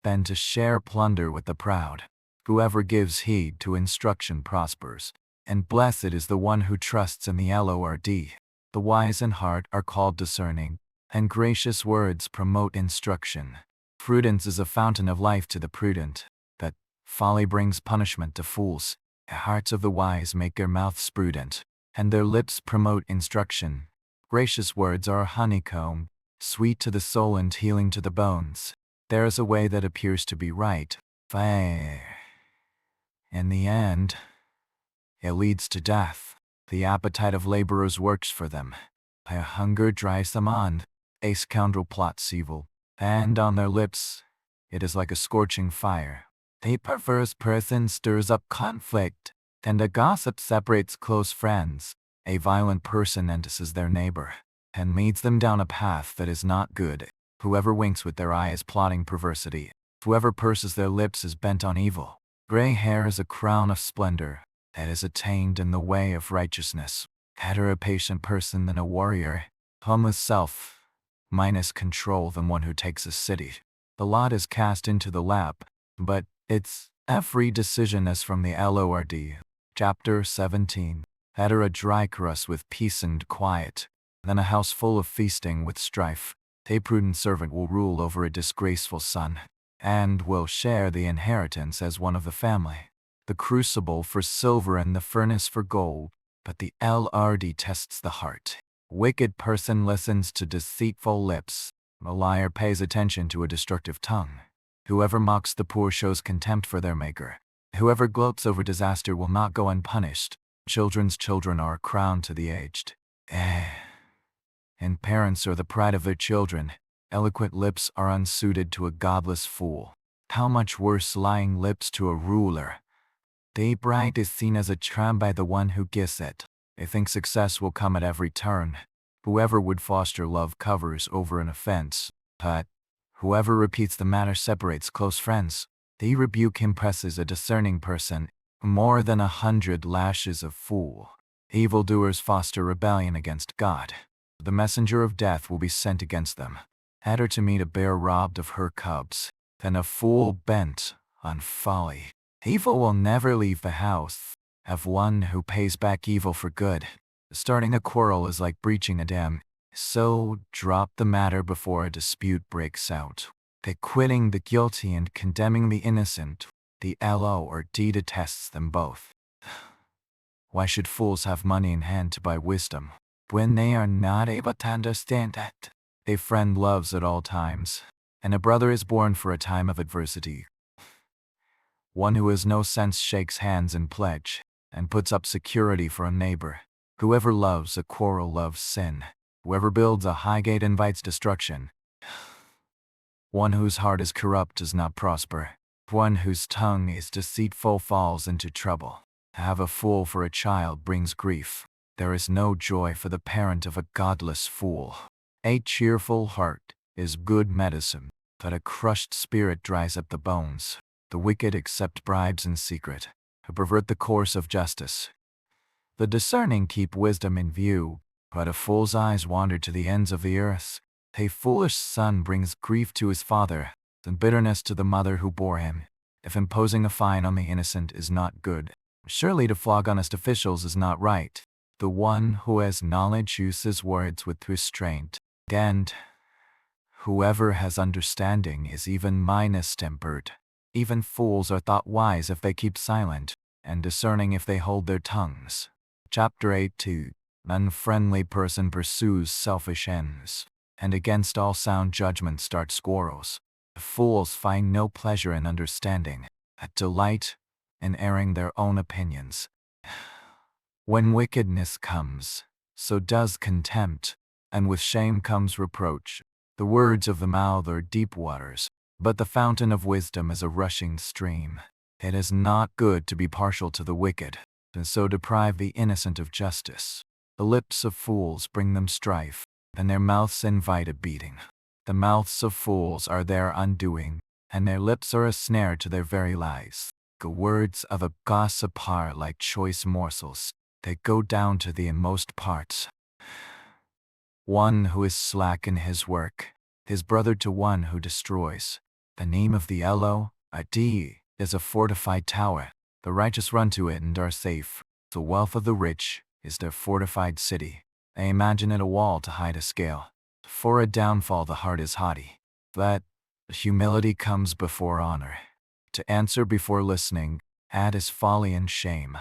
than to share plunder with the proud. Whoever gives heed to instruction prospers, and blessed is the one who trusts in the Lord. The wise in heart are called discerning, and gracious words promote instruction. Prudence is a fountain of life to the prudent, but folly brings punishment to fools. The hearts of the wise make their mouths prudent, and their lips promote instruction. Gracious words are a honeycomb, sweet to the soul and healing to the bones. There is a way that appears to be right, but in the end, it leads to death. The appetite of laborers works for them. Their hunger drives them on. A scoundrel plots evil, and on their lips, it is like a scorching fire. A perverse person stirs up conflict, and a gossip separates close friends. A violent person entices their neighbor, and leads them down a path that is not good. Whoever winks with their eye is plotting perversity. Whoever purses their lips is bent on evil. Gray hair is a crown of splendor that is attained in the way of righteousness. Better a patient person than a warrior. Homeless self, minus control than one who takes a city. The lot is cast into the lap, but its every decision is from the Lord. Chapter 17. Better a dry crust with peace and quiet, than a house full of feasting with strife. A prudent servant will rule over a disgraceful son, and will share the inheritance as one of the family. The crucible for silver and the furnace for gold, but the LRD tests the heart. Wicked person listens to deceitful lips. A liar pays attention to a destructive tongue. Whoever mocks the poor shows contempt for their maker. Whoever gloats over disaster will not go unpunished. Children's children are a crown to the aged. And parents are the pride of their children. Eloquent lips are unsuited to a godless fool. How much worse lying lips to a ruler. The bright is seen as a charm by the one who gets it. They think success will come at every turn. Whoever would foster love covers over an offense, but whoever repeats the matter separates close friends. The rebuke impresses a discerning person, more than 100 lashes of fool. Evildoers foster rebellion against God. The messenger of death will be sent against them. Better to meet a bear robbed of her cubs than a fool bent on folly. Evil will never leave the house of one who pays back evil for good. Starting a quarrel is like breaching a dam, so drop the matter before a dispute breaks out. Acquitting the guilty and condemning the innocent, the LORD detests them both. Why should fools have money in hand to buy wisdom, when they are not able to understand it? A friend loves at all times, and a brother is born for a time of adversity. One who has no sense shakes hands in pledge, and puts up security for a neighbor. Whoever loves a quarrel loves sin. Whoever builds a high gate invites destruction. One whose heart is corrupt does not prosper. One whose tongue is deceitful falls into trouble. To have a fool for a child brings grief. There is no joy for the parent of a godless fool. A cheerful heart is good medicine, but a crushed spirit dries up the bones. The wicked accept bribes in secret, who pervert the course of justice. The discerning keep wisdom in view, but a fool's eyes wander to the ends of the earth. A foolish son brings grief to his father, and bitterness to the mother who bore him. If imposing a fine on the innocent is not good, surely to flog honest officials is not right. The one who has knowledge uses words with restraint, and whoever has understanding is even minus-tempered. Even fools are thought wise if they keep silent, and discerning if they hold their tongues. Chapter 8:2. An unfriendly person pursues selfish ends, and against all sound judgment starts quarrels. Fools find no pleasure in understanding, a delight in airing their own opinions. When wickedness comes, so does contempt, and with shame comes reproach. The words of the mouth are deep waters, but the fountain of wisdom is a rushing stream. It is not good to be partial to the wicked, and so deprive the innocent of justice. The lips of fools bring them strife, and their mouths invite a beating. The mouths of fools are their undoing, and their lips are a snare to their very lies. The words of a gossip are like choice morsels, they go down to the inmost parts. One who is slack in his work is brother to one who destroys. The name of the LORD is a fortified tower. The righteous run to it and are safe. The wealth of the rich is their fortified city. They imagine it a wall to hide a scale. For a downfall the heart is haughty, but humility comes before honor. To answer before listening, that is folly and shame.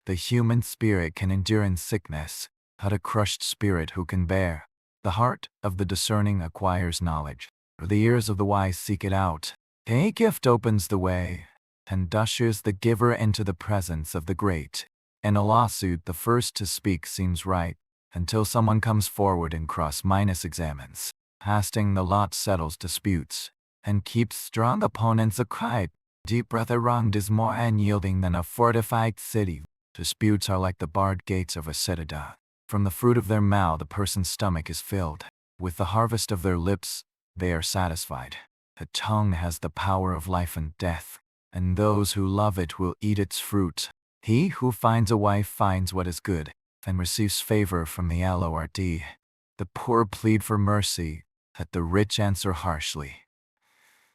The human spirit can endure in sickness, but a crushed spirit who can bear? The heart of the discerning acquires knowledge. The ears of the wise seek it out. A gift opens the way, and ushers the giver into the presence of the great. In a lawsuit, the first to speak seems right, until someone comes forward and cross-examines. Casting the lot settles disputes, and keeps strong opponents quiet. Deep breath wronged is more unyielding than a fortified city. Disputes are like the barred gates of a citadel. From the fruit of their mouth a person's stomach is filled. With the harvest of their lips, they are satisfied. The tongue has the power of life and death, and those who love it will eat its fruit. He who finds a wife finds what is good, and receives favor from the LORD. The poor plead for mercy, but the rich answer harshly.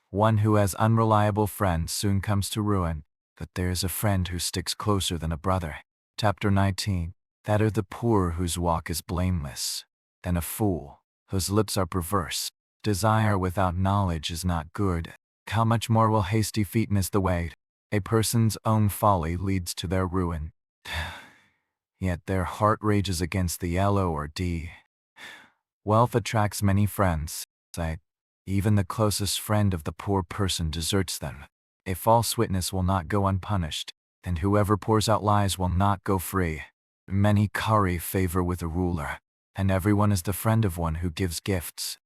One who has unreliable friends soon comes to ruin, but there is a friend who sticks closer than a brother. Chapter 19. That are the poor whose walk is blameless, than a fool, whose lips are perverse. Desire without knowledge is not good. How much more will hasty feet miss the way? A person's own folly leads to their ruin. Yet their heart rages against the LORD. Wealth attracts many friends. Even the closest friend of the poor person deserts them. A false witness will not go unpunished, and whoever pours out lies will not go free. Many curry favor with a ruler, and everyone is the friend of one who gives gifts.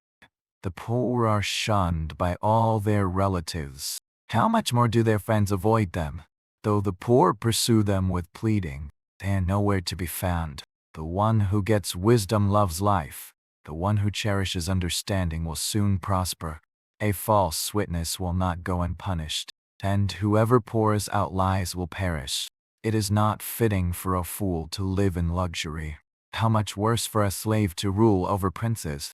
The poor are shunned by all their relatives. How much more do their friends avoid them? Though the poor pursue them with pleading, they are nowhere to be found. The one who gets wisdom loves life. The one who cherishes understanding will soon prosper. A false witness will not go unpunished, and whoever pours out lies will perish. It is not fitting for a fool to live in luxury. How much worse for a slave to rule over princes.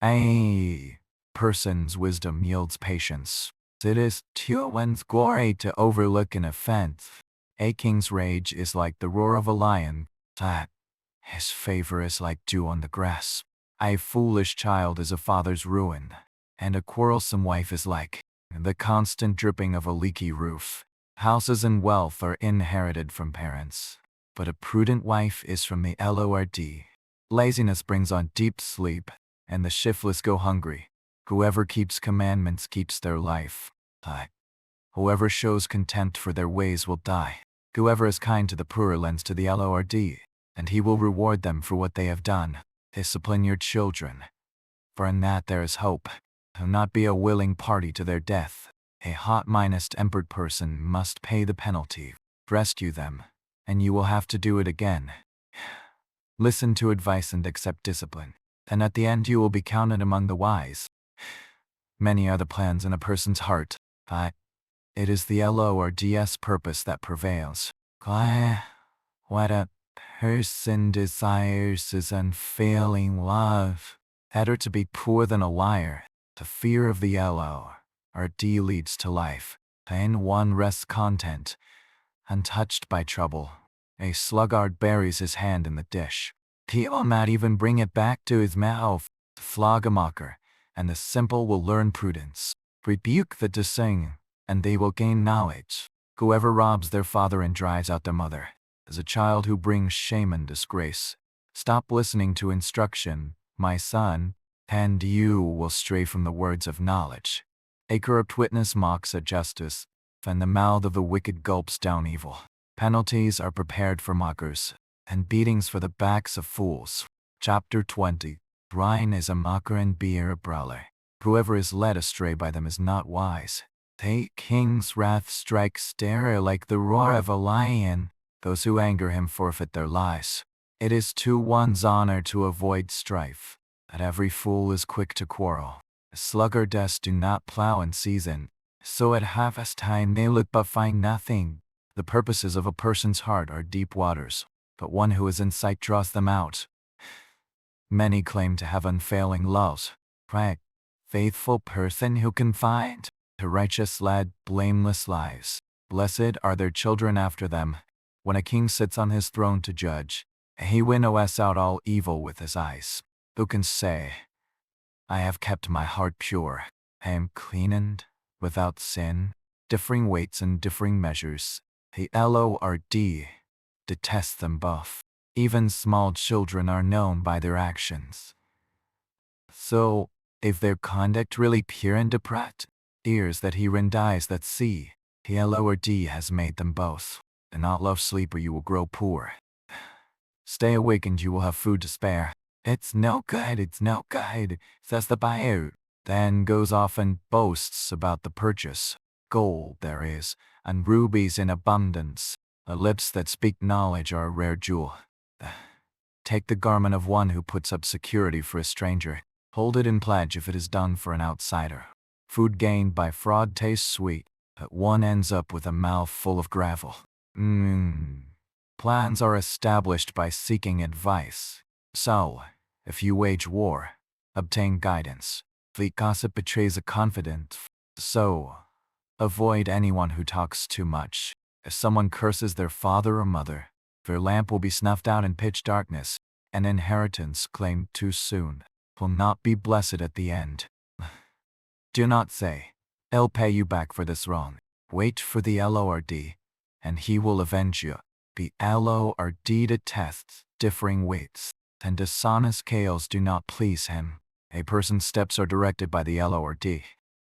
A person's wisdom yields patience. It is to one's glory to overlook an offense. A king's rage is like the roar of a lion. His favor is like dew on the grass. A foolish child is a father's ruin, and a quarrelsome wife is like the constant dripping of a leaky roof. Houses and wealth are inherited from parents, but a prudent wife is from the LORD. Laziness brings on deep sleep, and the shiftless go hungry. Whoever keeps commandments keeps their life. Whoever shows contempt for their ways will die. Whoever is kind to the poor lends to the LORD, and he will reward them for what they have done. Discipline your children, for in that there is hope. Do not be a willing party to their death. A hot-tempered person must pay the penalty. Rescue them, and you will have to do it again. Listen to advice and accept discipline, and at the end you will be counted among the wise. Many are the plans in a person's heart, but it is the LORD's purpose that prevails. What a person desires is unfailing love. Better to be poor than a liar. The fear of the LORD leads to life, and one rests content, untouched by trouble. A sluggard buries his hand in the dish. He will not even bring it back to his mouth. Flog a mocker, and the simple will learn prudence. Rebuke the discerning, and they will gain knowledge. Whoever robs their father and drives out their mother is a child who brings shame and disgrace. Stop listening to instruction, my son, and you will stray from the words of knowledge. A corrupt witness mocks at justice, and the mouth of the wicked gulps down evil. Penalties are prepared for mockers, and beatings for the backs of fools. Chapter 20. Wine is a mocker and beer a brawler. Whoever is led astray by them is not wise. The king's wrath strikes terror like the roar of a lion. Those who anger him forfeit their lives. It is to one's honor to avoid strife, that every fool is quick to quarrel. Sluggards do not plow in season, so at harvest time they look but find nothing. The purposes of a person's heart are deep waters, but one who is in sight draws them out. Many claim to have unfailing love. Faithful person who can find a righteous lad blameless lives. Blessed are their children after them. When a king sits on his throne to judge, he winnows out all evil with his eyes. Who can say, I have kept my heart pure, I am clean and without sin? Differing weights and differing measures. The LORD detests them both. Even small children are known by their actions. So, if their conduct really pure and upright, ears that hear and eyes that see, the LORD has made them both. Do not love sleep or you will grow poor. Stay awake and you will have food to spare. It's no good, says the buyer. Then goes off and boasts about the purchase. Gold there is, and rubies in abundance. The lips that speak knowledge are a rare jewel. Take the garment of one who puts up security for a stranger. Hold it in pledge if it is done for an outsider. Food gained by fraud tastes sweet, but one ends up with a mouth full of gravel. Plans are established by seeking advice. So, if you wage war, obtain guidance. The gossip betrays a confidant. So, avoid anyone who talks too much. If someone curses their father or mother, their lamp will be snuffed out in pitch darkness, an inheritance claimed too soon. will not be blessed at the end. Do not say, "I'll pay you back for this wrong." Wait for the Lord, and he will avenge you. The Lord detests differing weights, and dishonest scales do not please him. A person's steps are directed by the Lord.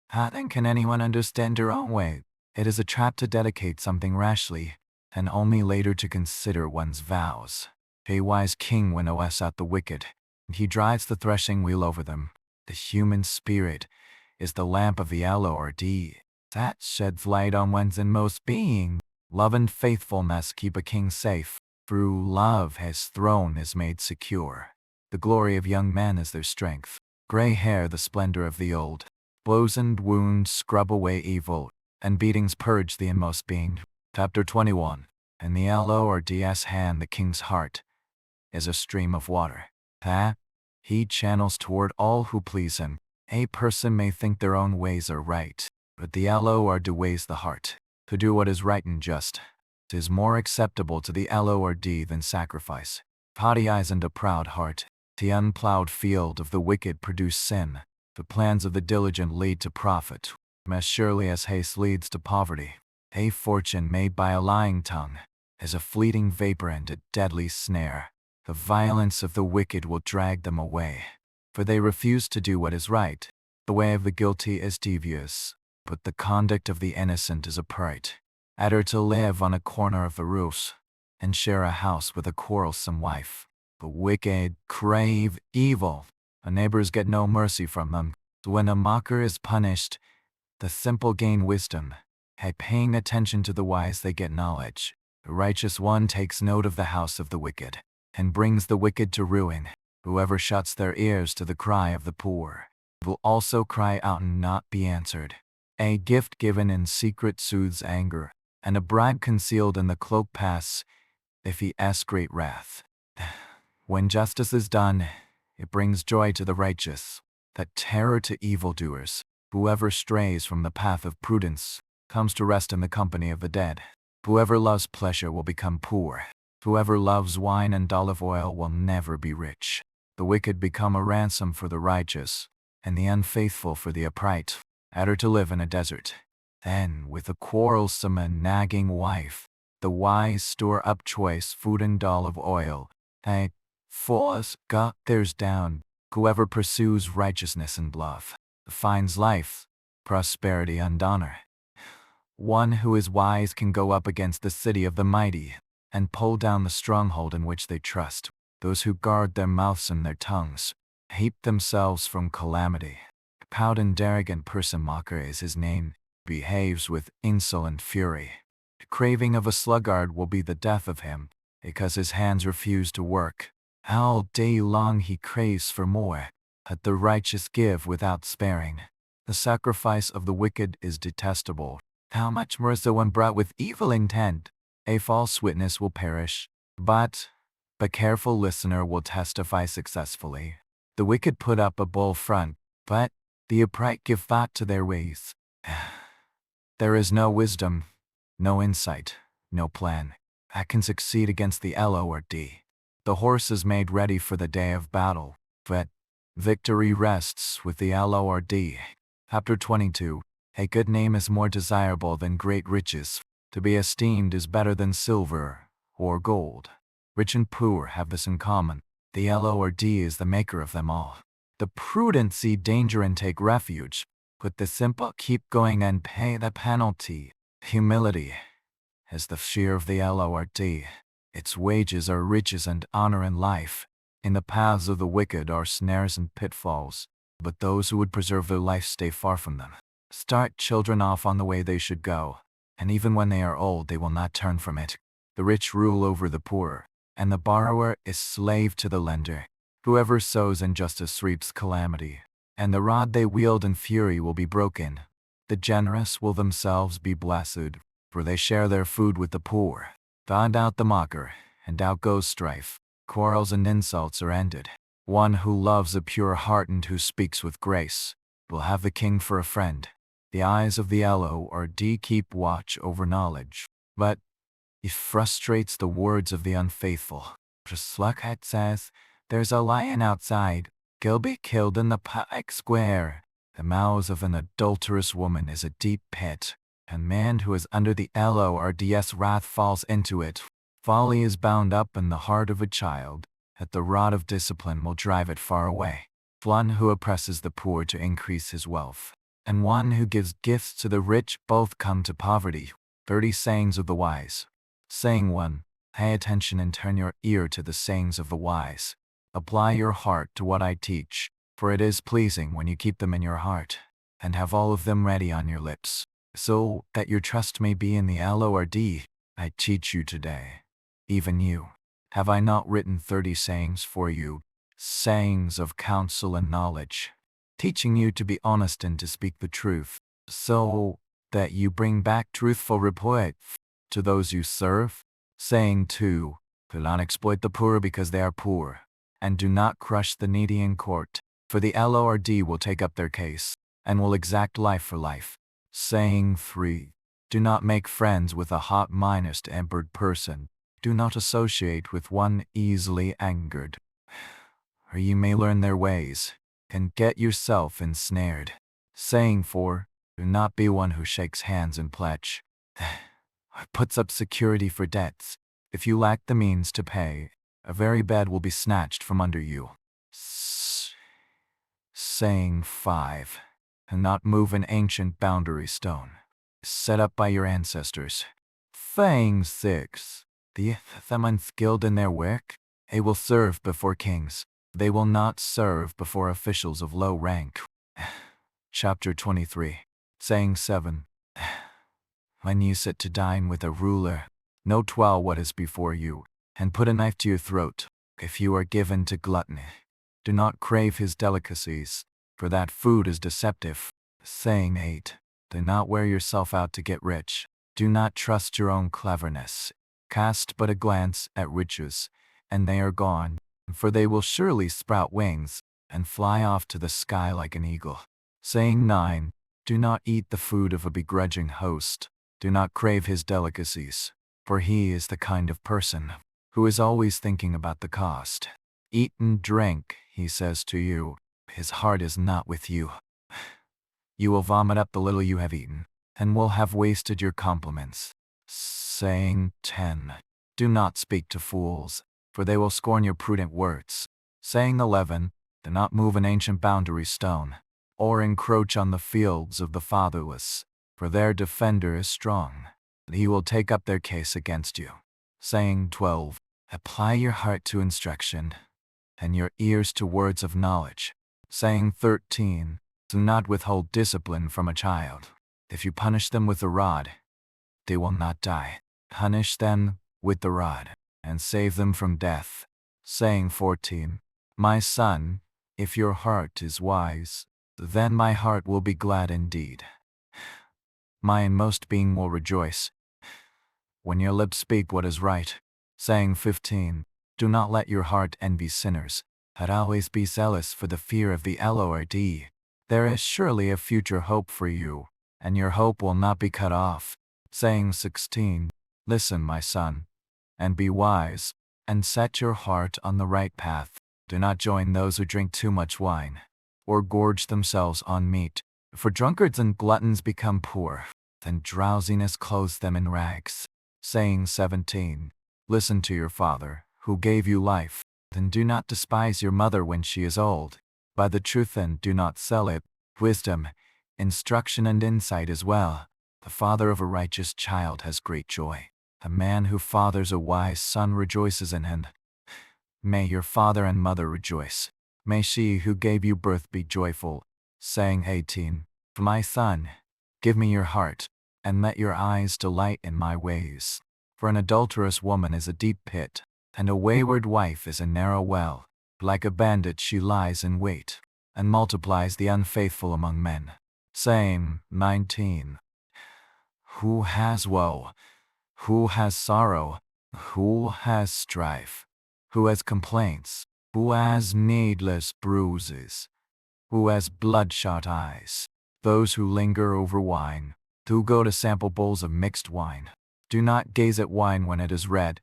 How then can anyone understand their own way? It is a trap to dedicate something rashly, and only later to consider one's vows. A wise king winnows out the wicked, and he drives the threshing wheel over them. The human spirit is the lamp of the Lord, that sheds light on one's inmost being. Love and faithfulness keep a king safe. Through love his throne is made secure. The glory of young men is their strength. Gray hair the splendor of the old. Blows and wounds scrub away evil, and beatings purge the inmost being. Chapter 21. In the Lord's hand the king's heart is a stream of water, that he channels toward all who please him. A person may think their own ways are right, but the Lord weighs the heart. To do what is right and just, 'tis more acceptable to the Lord than sacrifice. Haughty eyes and a proud heart, the unplowed field of the wicked produce sin. The plans of the diligent lead to profit, as surely as haste leads to poverty. A fortune made by a lying tongue is a fleeting vapor and a deadly snare. The violence of the wicked will drag them away, for they refuse to do what is right. The way of the guilty is devious, but the conduct of the innocent is upright. Better to live on a corner of the roofs and share a house with a quarrelsome wife. The wicked crave evil. The neighbors get no mercy from them. When a mocker is punished, the simple gain wisdom. By paying attention to the wise they get knowledge. The righteous one takes note of the house of the wicked, and brings the wicked to ruin. Whoever shuts their ears to the cry of the poor will also cry out and not be answered. A gift given in secret soothes anger, and a bribe concealed in the cloak pass if he asks great wrath. When justice is done, it brings joy to the righteous, that terror to evildoers. Whoever strays from the path of prudence comes to rest in the company of the dead. Whoever loves pleasure will become poor. Whoever loves wine and olive oil will never be rich. The wicked become a ransom for the righteous, and the unfaithful for the upright. Better to live in a desert than with a quarrelsome and nagging wife. The wise store up choice food and olive oil. They force got theirs down. Whoever pursues righteousness and love finds life, prosperity, and honor. One who is wise can go up against the city of the mighty and pull down the stronghold in which they trust. Those who guard their mouths and their tongues keep themselves from calamity. A proud and arrogant person, mocker is his name, behaves with insolent fury. The craving of a sluggard will be the death of him, because his hands refuse to work. All day long he craves for more. Let the righteous give without sparing. The sacrifice of the wicked is detestable. How much more is the one brought with evil intent? A false witness will perish, but a careful listener will testify successfully. The wicked put up a bold front, but the upright give thought to their ways. There is no wisdom, no insight, no plan that can succeed against the Lord. The horse is made ready for the day of battle, but victory rests with the Lord. Chapter 22. A good name is more desirable than great riches. To be esteemed is better than silver or gold. Rich and poor have this in common. The Lord is the maker of them all. The prudent see danger and take refuge, but the simple keep going and pay the penalty. Humility is the fear of the Lord. Its wages are riches and honor and life. In the paths of the wicked are snares and pitfalls, but those who would preserve their life stay far from them. Start children off on the way they should go, and even when they are old they will not turn from it. The rich rule over the poor, and the borrower is slave to the lender. Whoever sows injustice reaps calamity, and the rod they wield in fury will be broken. The generous will themselves be blessed, for they share their food with the poor. Find out the mocker, and out goes strife. Quarrels and insults are ended. One who loves a pure heart and who speaks with grace will have the king for a friend. The eyes of the Lord keep watch over knowledge, but it frustrates the words of the unfaithful. Just like it says, there's a lion outside, He'll be killed in the public square. The mouth of an adulterous woman is a deep pit, and man who is under the Lord's wrath falls into it. Folly is bound up in the heart of a child, that the rod of discipline will drive it far away. One who oppresses the poor to increase his wealth, and one who gives gifts to the rich both come to poverty. 30 sayings of the wise. Saying 1. Pay attention and turn your ear to the sayings of the wise. Apply your heart to what I teach, for it is pleasing when you keep them in your heart, and have all of them ready on your lips, so that your trust may be in the Lord. I teach you today, even you. Have I not written 30 sayings for you, sayings of counsel and knowledge, teaching you to be honest and to speak the truth, so that you bring back truthful report to those you serve? Saying 2. Do not exploit the poor because they are poor, and do not crush the needy in court, for the Lord will take up their case, and will exact life for life. Saying 3. Do not make friends with a hot-tempered person. Do not associate with one easily angered, or you may learn their ways, and get yourself ensnared. Saying 4. Do not be one who shakes hands in pledge, or puts up security for debts. If you lack the means to pay, a very bed will be snatched from under you. Saying 5. Do not move an ancient boundary stone, set up by your ancestors. Saying 6. The unskilled in their work, they will serve before kings. They will not serve before officials of low rank. Chapter 23. Saying 7. When you sit to dine with a ruler, note well what is before you, and put a knife to your throat. If you are given to gluttony, do not crave his delicacies, for that food is deceptive. Saying 8. Do not wear yourself out to get rich. Do not trust your own cleverness. Cast but a glance at riches, and they are gone, for they will surely sprout wings, and fly off to the sky like an eagle. Saying 9. Do not eat the food of a begrudging host. Do not crave his delicacies, for he is the kind of person who is always thinking about the cost. Eat and drink, he says to you. His heart is not with you. You will vomit up the little you have eaten, and will have wasted your compliments. Saying 10. Do not speak to fools, for they will scorn your prudent words. Saying 11. Do not move an ancient boundary stone, or encroach on the fields of the fatherless, for their defender is strong, and he will take up their case against you. Saying 12. Apply your heart to instruction, and your ears to words of knowledge. Saying 13. Do not withhold discipline from a child. If you punish them with the rod, they will not die. Punish them with the rod, and save them from death. Saying 14. My son, if your heart is wise, then my heart will be glad indeed. My inmost being will rejoice when your lips speak what is right. Saying 15. Do not let your heart envy sinners, but always be zealous for the fear of the Lord. There is surely a future hope for you, and your hope will not be cut off. Saying 16. Listen, my son, and be wise, and set your heart on the right path. Do not join those who drink too much wine, or gorge themselves on meat, for drunkards and gluttons become poor, and drowsiness clothes them in rags. Saying 17. Listen to your father, who gave you life, and do not despise your mother when she is old. By the truth and do not sell it. Wisdom, instruction and insight as well. The father of a righteous child has great joy. A man who fathers a wise son rejoices in him. May your father and mother rejoice. May she who gave you birth be joyful. Saying 18. My son, give me your heart, and let your eyes delight in my ways. For an adulterous woman is a deep pit, and a wayward wife is a narrow well. Like a bandit she lies in wait, and multiplies the unfaithful among men. Saying 19. Who has woe? Who has sorrow? Who has strife? Who has complaints? Who has needless bruises? Who has bloodshot eyes? Those who linger over wine, who go to sample bowls of mixed wine. Do not gaze at wine when it is red,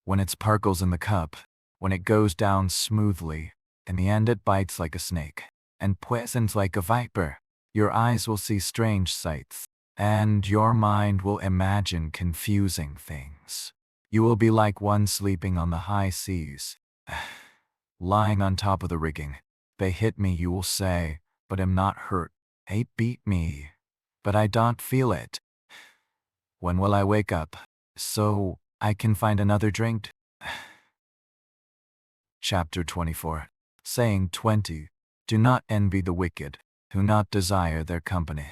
when it sparkles in the cup, when it goes down smoothly, In the end it bites like a snake, and poisons like a viper. Your eyes will see strange sights, and your mind will imagine confusing things. You will be like one sleeping on the high seas, lying on top of the rigging. They hit me, you will say, but am not hurt. They beat me, but I don't feel it. When will I wake up, so I can find another drink? Chapter 24. Saying 20. Do not envy the wicked, who not desire their company.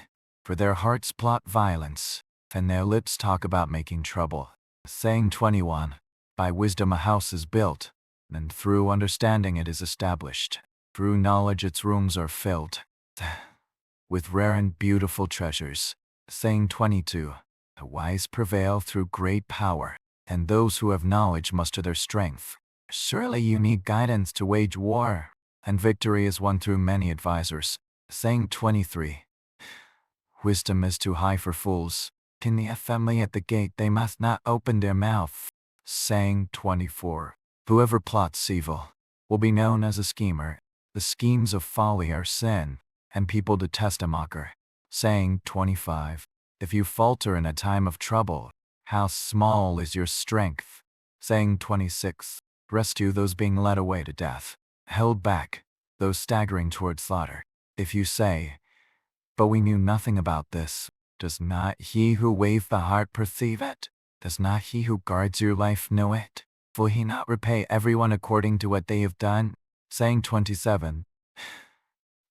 For their hearts plot violence, and their lips talk about making trouble. Saying 21. By wisdom a house is built, and through understanding it is established. Through knowledge its rooms are filled with rare and beautiful treasures. Saying 22. The wise prevail through great power, and those who have knowledge muster their strength. Surely you need guidance to wage war, and victory is won through many advisors. Saying 23. Wisdom is too high for fools. In the assembly at the gate they must not open their mouth. Saying 24. Whoever plots evil will be known as a schemer. The schemes of folly are sin, and people detest a mocker. Saying 25. If you falter in a time of trouble, how small is your strength. Saying 26. Rescue those being led away to death, held back, those staggering toward slaughter. If you say, but we knew nothing about this, does not he who weighs the heart perceive it? Does not he who guards your life know it? Will he not repay everyone according to what they have done? Saying 27.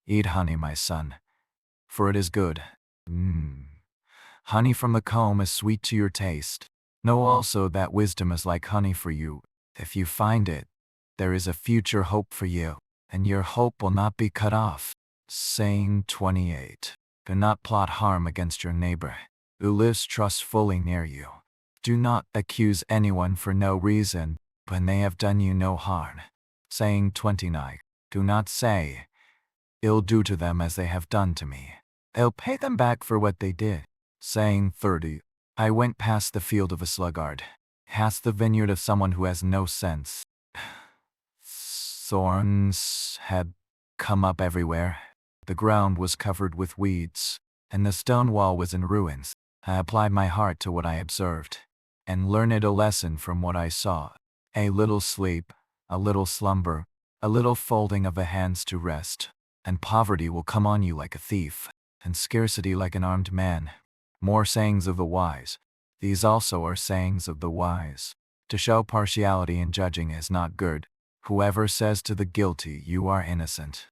Eat honey, my son, for it is good. Honey from the comb is sweet to your taste. Know also that wisdom is like honey for you. If you find it, there is a future hope for you, and your hope will not be cut off. Saying 28. Do not plot harm against your neighbor, who lives trustfully near you. Do not accuse anyone for no reason, when they have done you no harm. Saying 29. Do not say, ill do to them as they have done to me. They'll pay them back for what they did. Saying 30. I went past the field of a sluggard, past the vineyard of someone who has no sense. Thorns had come up everywhere. The ground was covered with weeds, and the stone wall was in ruins. I applied my heart to what I observed, and learned a lesson from what I saw. A little sleep, a little slumber, a little folding of the hands to rest, and poverty will come on you like a thief, and scarcity like an armed man. More sayings of the wise. These also are sayings of the wise. To show partiality in judging is not good. Whoever says to the guilty, you are innocent,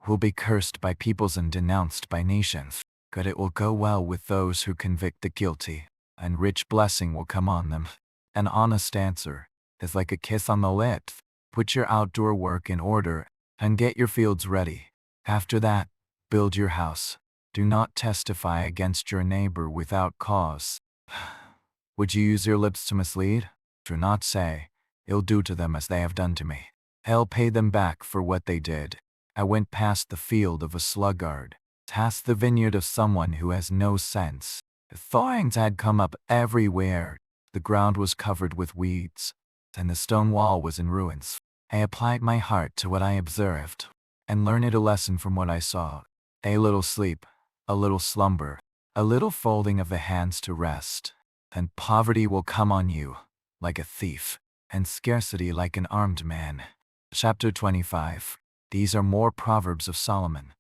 will be cursed by peoples and denounced by nations. Good, it will go well with those who convict the guilty, and rich blessing will come on them. An honest answer is like a kiss on the lips. Put your outdoor work in order, and get your fields ready. After that, build your house. Do not testify against your neighbor without cause. Would you use your lips to mislead? Do not say, ill do to them as they have done to me. I'll pay them back for what they did. I went past the field of a sluggard, past the vineyard of someone who has no sense. Thorns had come up everywhere. The ground was covered with weeds, and the stone wall was in ruins. I applied my heart to what I observed, and learned a lesson from what I saw. A little sleep, a little slumber, a little folding of the hands to rest, and poverty will come on you like a thief, and scarcity like an armed man. Chapter 25. These are more Proverbs of Solomon,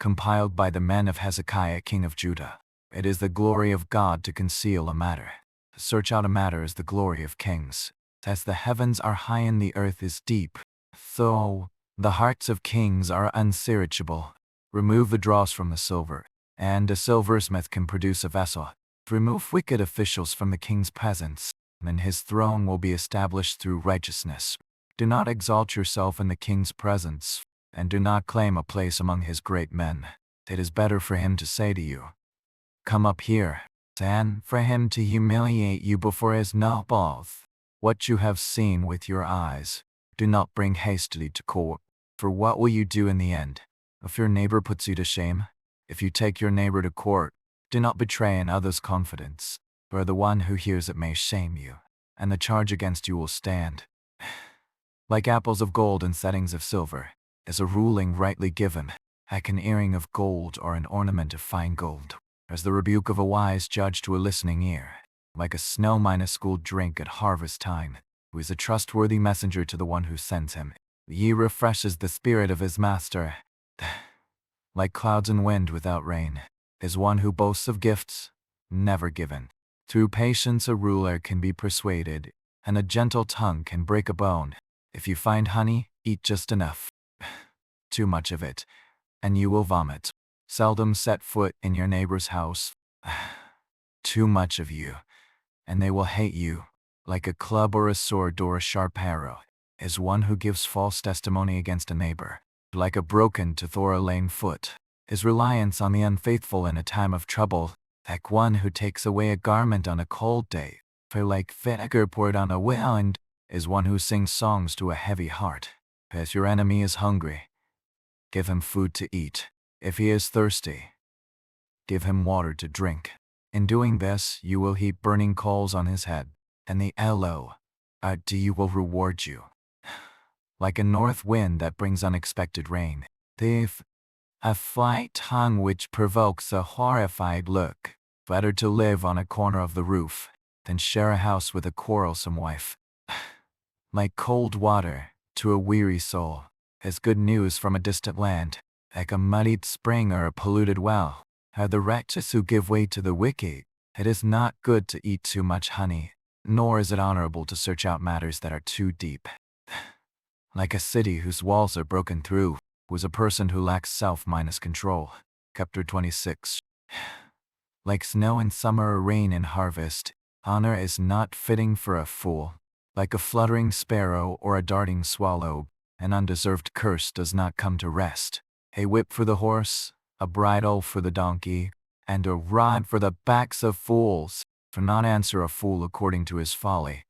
compiled by the men of Hezekiah king of Judah. It is the glory of God to conceal a matter. To search out a matter is the glory of kings. As the heavens are high and the earth is deep, so the hearts of kings are unsearchable. Remove the dross from the silver, and a silversmith can produce a vessel. Remove wicked officials from the king's presence, and his throne will be established through righteousness. Do not exalt yourself in the king's presence, and do not claim a place among his great men. It is better for him to say to you, come up here, than for him to humiliate you before his nobles. What you have seen with your eyes, do not bring hastily to court, for what will you do in the end? If your neighbor puts you to shame, if you take your neighbor to court, do not betray another's confidence, for the one who hears it may shame you, and the charge against you will stand. like apples of gold and settings of silver, is a ruling rightly given, like an earring of gold or an ornament of fine gold, as the rebuke of a wise judge to a listening ear, like a snow-schooled drink at harvest time, who is a trustworthy messenger to the one who sends him. He refreshes the spirit of his master, like clouds and wind without rain, is one who boasts of gifts never given. Through patience a ruler can be persuaded, and a gentle tongue can break a bone. If you find honey, eat just enough. Too much of it, and you will vomit. Seldom set foot in your neighbor's house. Too much of you, and they will hate you. Like a club or a sword or a sharp arrow, is one who gives false testimony against a neighbor. Like a broken to thor a lame foot, is reliance on the unfaithful in a time of trouble. Like one who takes away a garment on a cold day, for like vinegar poured on a wound, is one who sings songs to a heavy heart. As your enemy is hungry, give him food to eat. If he is thirsty, give him water to drink. In doing this, you will heap burning coals on his head, and the you will reward you. Like a north wind that brings unexpected rain, a flight tongue which provokes a horrified look. Better to live on a corner of the roof than share a house with a quarrelsome wife. Like cold water to a weary soul is good news from a distant land. Like a muddied spring or a polluted well are the wretches who give way to the wicked. It is not good to eat too much honey, nor is it honorable to search out matters that are too deep. Like a city whose walls are broken through, was a person who lacks self-control. Chapter 26. Like snow in summer or rain in harvest, honor is not fitting for a fool. Like a fluttering sparrow or a darting swallow, an undeserved curse does not come to rest. A whip for the horse, a bridle for the donkey, and a rod for the backs of fools. Do not answer a fool according to his folly,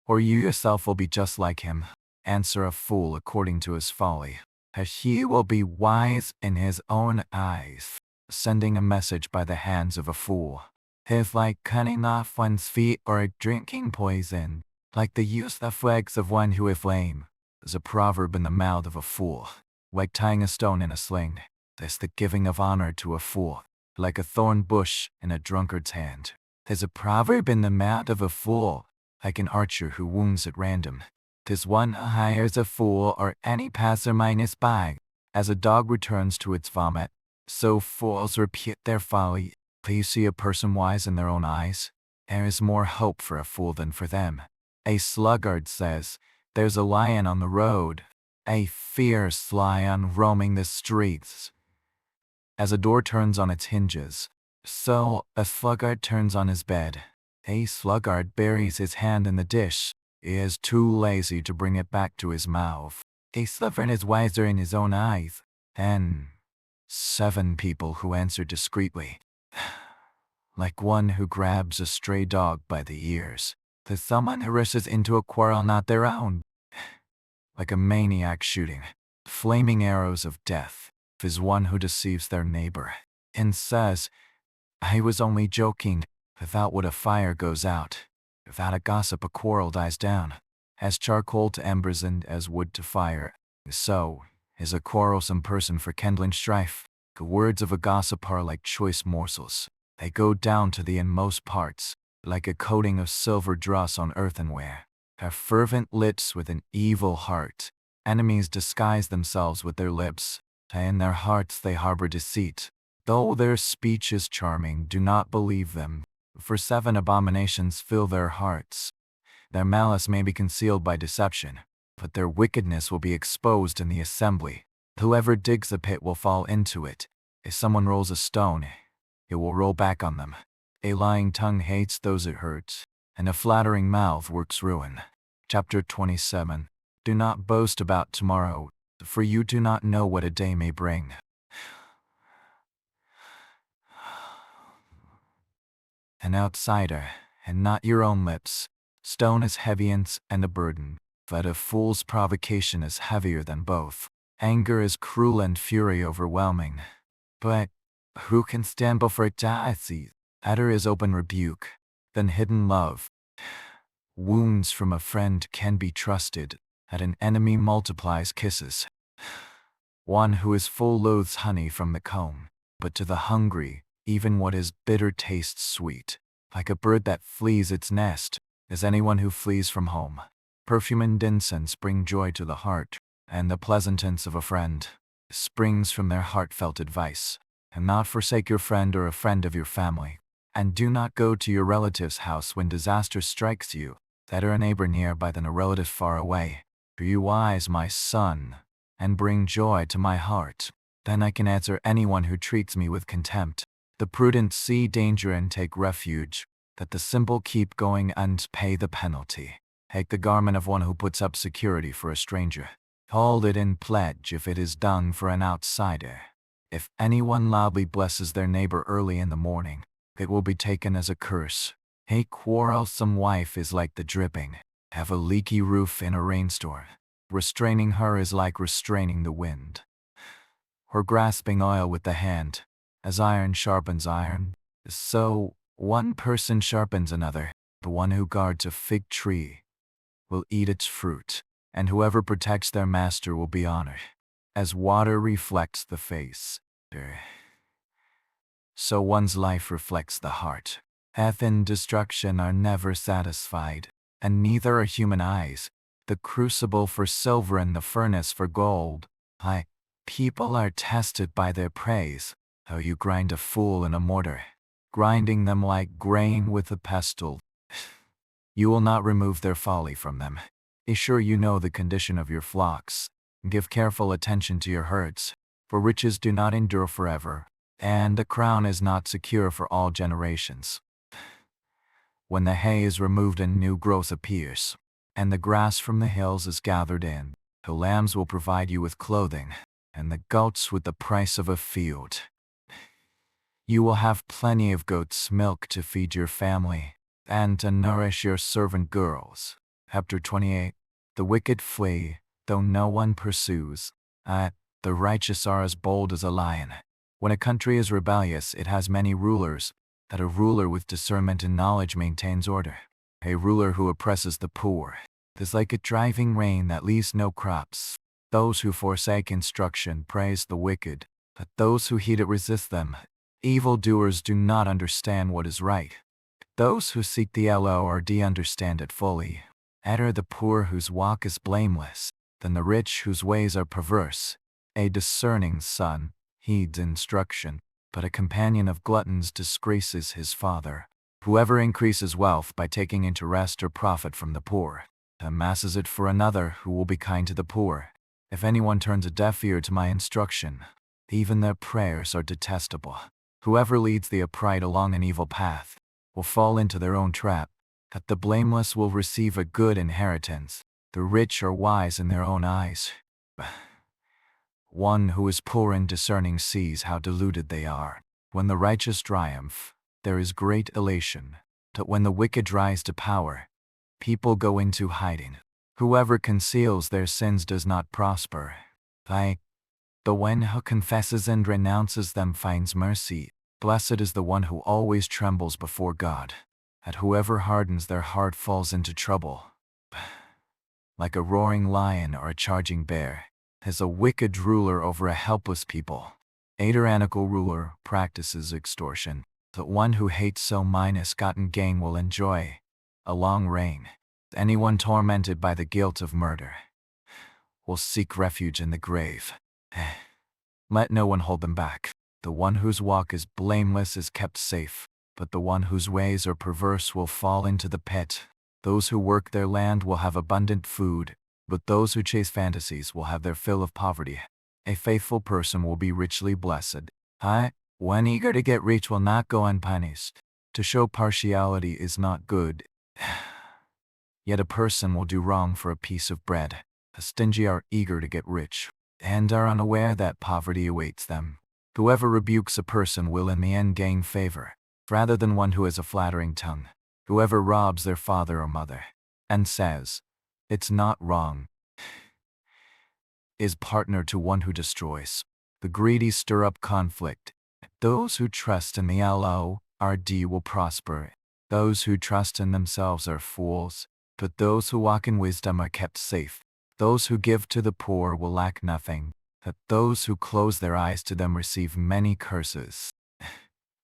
or you yourself will be just like him. Answer a fool according to his folly, as he will be wise in his own eyes. Sending a message by the hands of a fool is like cutting off one's feet or drinking poison. Like the use of legs of one who is lame is a proverb in the mouth of a fool. Like tying a stone in a sling is the giving of honor to a fool. Like a thorn bush in a drunkard's hand is a proverb in the mouth of a fool. Like an archer who wounds at random, 'tis one who hires a fool or any passerby by. As a dog returns to its vomit, so fools repeat their folly. Do you see a person wise in their own eyes? There is more hope for a fool than for them. A sluggard says, there's a lion on the road, a fierce lion roaming the streets. As a door turns on its hinges, so a sluggard turns on his bed. A sluggard buries his hand in the dish. He is too lazy to bring it back to his mouth. A sluggard is wiser in his own eyes than 7 people who answer discreetly. Like one who grabs a stray dog by the ears. To someone who rushes into a quarrel not their own. Like a maniac shooting flaming arrows of death is one who deceives their neighbor and says, I was only joking. Without wood a fire goes out. Without a gossip a quarrel dies down. As charcoal to embers and as wood to fire, so is a quarrelsome person for kindling strife. The words of a gossip are like choice morsels. They go down to the inmost parts, like a coating of silver dross on earthenware. Are fervent lips with an evil heart. Enemies disguise themselves with their lips, and in their hearts they harbor deceit. Though their speech is charming, do not believe them, for 7 abominations fill their hearts. Their malice may be concealed by deception, but their wickedness will be exposed in the assembly. Whoever digs a pit will fall into it. If someone rolls a stone, it will roll back on them. A lying tongue hates those it hurts, and a flattering mouth works ruin. Chapter 27. Do not boast about tomorrow, for you do not know what a day may bring. An outsider, and not your own lips. Stone is heavy and a burden, but a fool's provocation is heavier than both. Anger is cruel and fury overwhelming. But who can stand before jealousy? Better is open rebuke than hidden love. Wounds from a friend can be trusted, At an enemy multiplies kisses. One who is full loathes honey from the comb, but to the hungry, even what is bitter tastes sweet. Like a bird that flees its nest, is anyone who flees from home. Perfume and incense bring joy to the heart, and the pleasantness of a friend springs from their heartfelt advice. And not forsake your friend or a friend of your family. And do not go to your relative's house when disaster strikes you. Better a neighbor nearby than a relative far away. Be you wise, my son, and bring joy to my heart. Then I can answer anyone who treats me with contempt. The prudent see danger and take refuge, that the simple keep going and pay the penalty. Take the garment of one who puts up security for a stranger. Hold it in pledge if it is done for an outsider. If anyone loudly blesses their neighbor early in the morning, it will be taken as a curse. A quarrelsome wife is like the dripping of a leaky roof in a rainstorm. Restraining her is like restraining the wind. Or grasping oil with the hand, as iron sharpens iron, so one person sharpens another. The one who guards a fig tree will eat its fruit, and whoever protects their master will be honored. As water reflects the face, so one's life reflects the heart. Death and destruction are never satisfied, and neither are human eyes. The crucible for silver and the furnace for gold. People are tested by their praise. How you grind a fool in a mortar, grinding them like grain with a pestle. You will not remove their folly from them. Be sure you know the condition of your flocks. Give careful attention to your herds, for riches do not endure forever, and a crown is not secure for all generations. When the hay is removed and new growth appears, and the grass from the hills is gathered in, the lambs will provide you with clothing, and the goats with the price of a field. You will have plenty of goat's milk to feed your family, and to nourish your servant girls. Chapter 28. The wicked flee, though no one pursues. The righteous are as bold as a lion. When a country is rebellious, it has many rulers, that a ruler with discernment and knowledge maintains order. A ruler who oppresses the poor is like a driving rain that leaves no crops. Those who forsake instruction praise the wicked, but those who heed it resist them. Evildoers do not understand what is right. Those who seek the Lord understand it fully. Better the poor whose walk is blameless, than the rich whose ways are perverse. A discerning son heeds instruction, but a companion of gluttons disgraces his father. Whoever increases wealth by taking interest or profit from the poor, amasses it for another who will be kind to the poor. If anyone turns a deaf ear to my instruction, even their prayers are detestable. Whoever leads the upright along an evil path will fall into their own trap. That the blameless will receive a good inheritance. The rich are wise in their own eyes. One who is poor and discerning sees how deluded they are. When the righteous triumph, there is great elation. But when the wicked rise to power, people go into hiding. Whoever conceals their sins does not prosper. The one who confesses and renounces them finds mercy. Blessed is the one who always trembles before God. And whoever hardens their heart falls into trouble. Like a roaring lion or a charging bear, is a wicked ruler over a helpless people. A tyrannical ruler practices extortion. The one who hates so misgotten gain will enjoy a long reign. Anyone tormented by the guilt of murder will seek refuge in the grave. Let no one hold them back. The one whose walk is blameless is kept safe, but the one whose ways are perverse will fall into the pit. Those who work their land will have abundant food, but those who chase fantasies will have their fill of poverty. A faithful person will be richly blessed. One eager to get rich will not go unpunished. To show partiality is not good. Yet a person will do wrong for a piece of bread. The stingy are eager to get rich, and are unaware that poverty awaits them. Whoever rebukes a person will in the end gain favor, rather than one who has a flattering tongue. Whoever robs their father or mother, and says, "It's not wrong," is partner to one who destroys. The greedy stir up conflict. Those who trust in the Lord will prosper. Those who trust in themselves are fools, but those who walk in wisdom are kept safe. Those who give to the poor will lack nothing, but those who close their eyes to them receive many curses.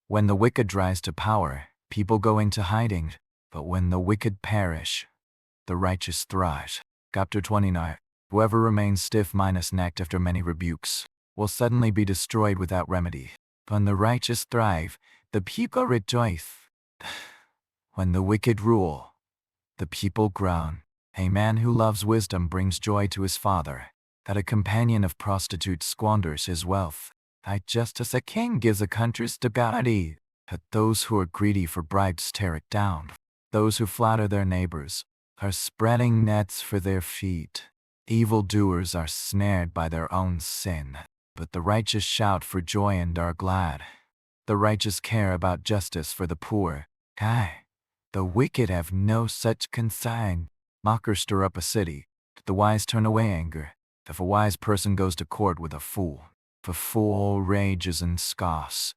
When the wicked rise to power, people go into hiding, but when the wicked perish, the righteous thrive. Chapter 29. Whoever remains stiff-necked after many rebukes will suddenly be destroyed without remedy. When the righteous thrive, the people rejoice. When the wicked rule, the people groan. A man who loves wisdom brings joy to his father, that a companion of prostitutes squanders his wealth. Just as a king gives a country stability, but those who are greedy for bribes tear it down. Those who flatter their neighbors are spreading nets for their feet. Evildoers are snared by their own sin, but the righteous shout for joy and are glad. The righteous care about justice for the poor. The wicked have no such concern. Mockers stir up a city, the wise turn away anger. If a wise person goes to court with a fool, the fool rages and scoffs,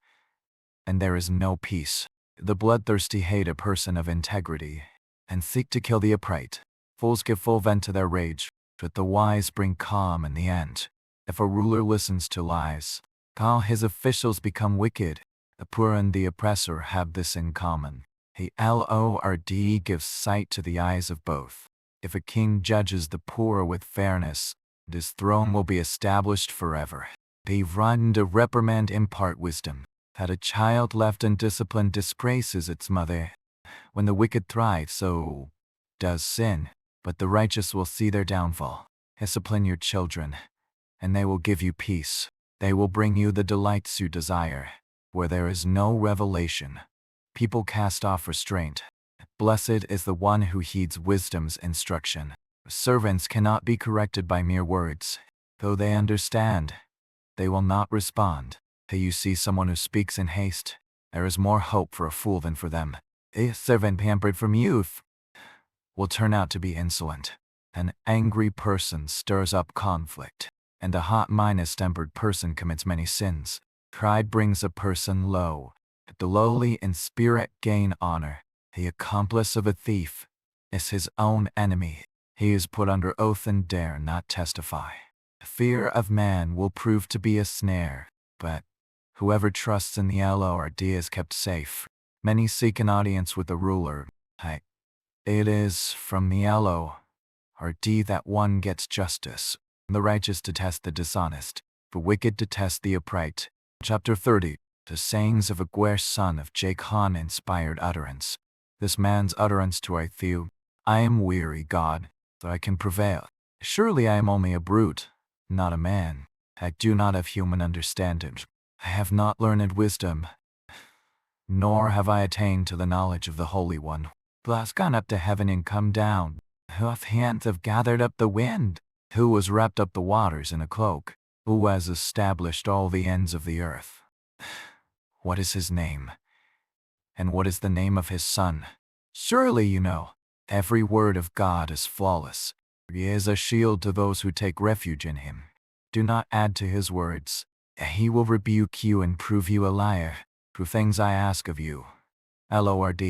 and there is no peace. The bloodthirsty hate a person of integrity, and seek to kill the upright. Fools give full vent to their rage, but the wise bring calm in the end. If a ruler listens to lies, all his officials become wicked. The poor and the oppressor have this in common. The Lord gives sight to the eyes of both. If a king judges the poor with fairness, his throne will be established forever. They run to reprimand impart wisdom, that a child left undisciplined disgraces its mother. When the wicked thrive, so does sin, but the righteous will see their downfall. Discipline your children, and they will give you peace. They will bring you the delights you desire. Where there is no revelation, people cast off restraint. Blessed is the one who heeds wisdom's instruction. Servants cannot be corrected by mere words. Though they understand, they will not respond. Till you see someone who speaks in haste, there is more hope for a fool than for them. A servant pampered from youth will turn out to be insolent. An angry person stirs up conflict, and a hot-tempered person commits many sins. Pride brings a person low. The lowly in spirit gain honor. The accomplice of a thief is his own enemy. He is put under oath and dare not testify. Fear of man will prove to be a snare, but whoever trusts in the Lord is kept safe. Many seek an audience with the ruler. It is from the Lord that one gets justice. The righteous detest the dishonest, the wicked detest the upright. Chapter 30. The sayings of Aguer son of Jachan inspired utterance. This man's utterance to I feel, I am weary, God, that I can prevail. Surely I am only a brute, not a man. I do not have human understanding. I have not learned wisdom, nor have I attained to the knowledge of the Holy One. Who has gone up to heaven and come down? Whose hands have gathered up the wind? Who has wrapped up the waters in a cloak? Who has established all the ends of the earth? What is his name? And what is the name of his son? Surely you know. Every word of God is flawless. He is a shield to those who take refuge in him. Do not add to his words. He will rebuke you and prove you a liar. Through things I ask of you. Lord.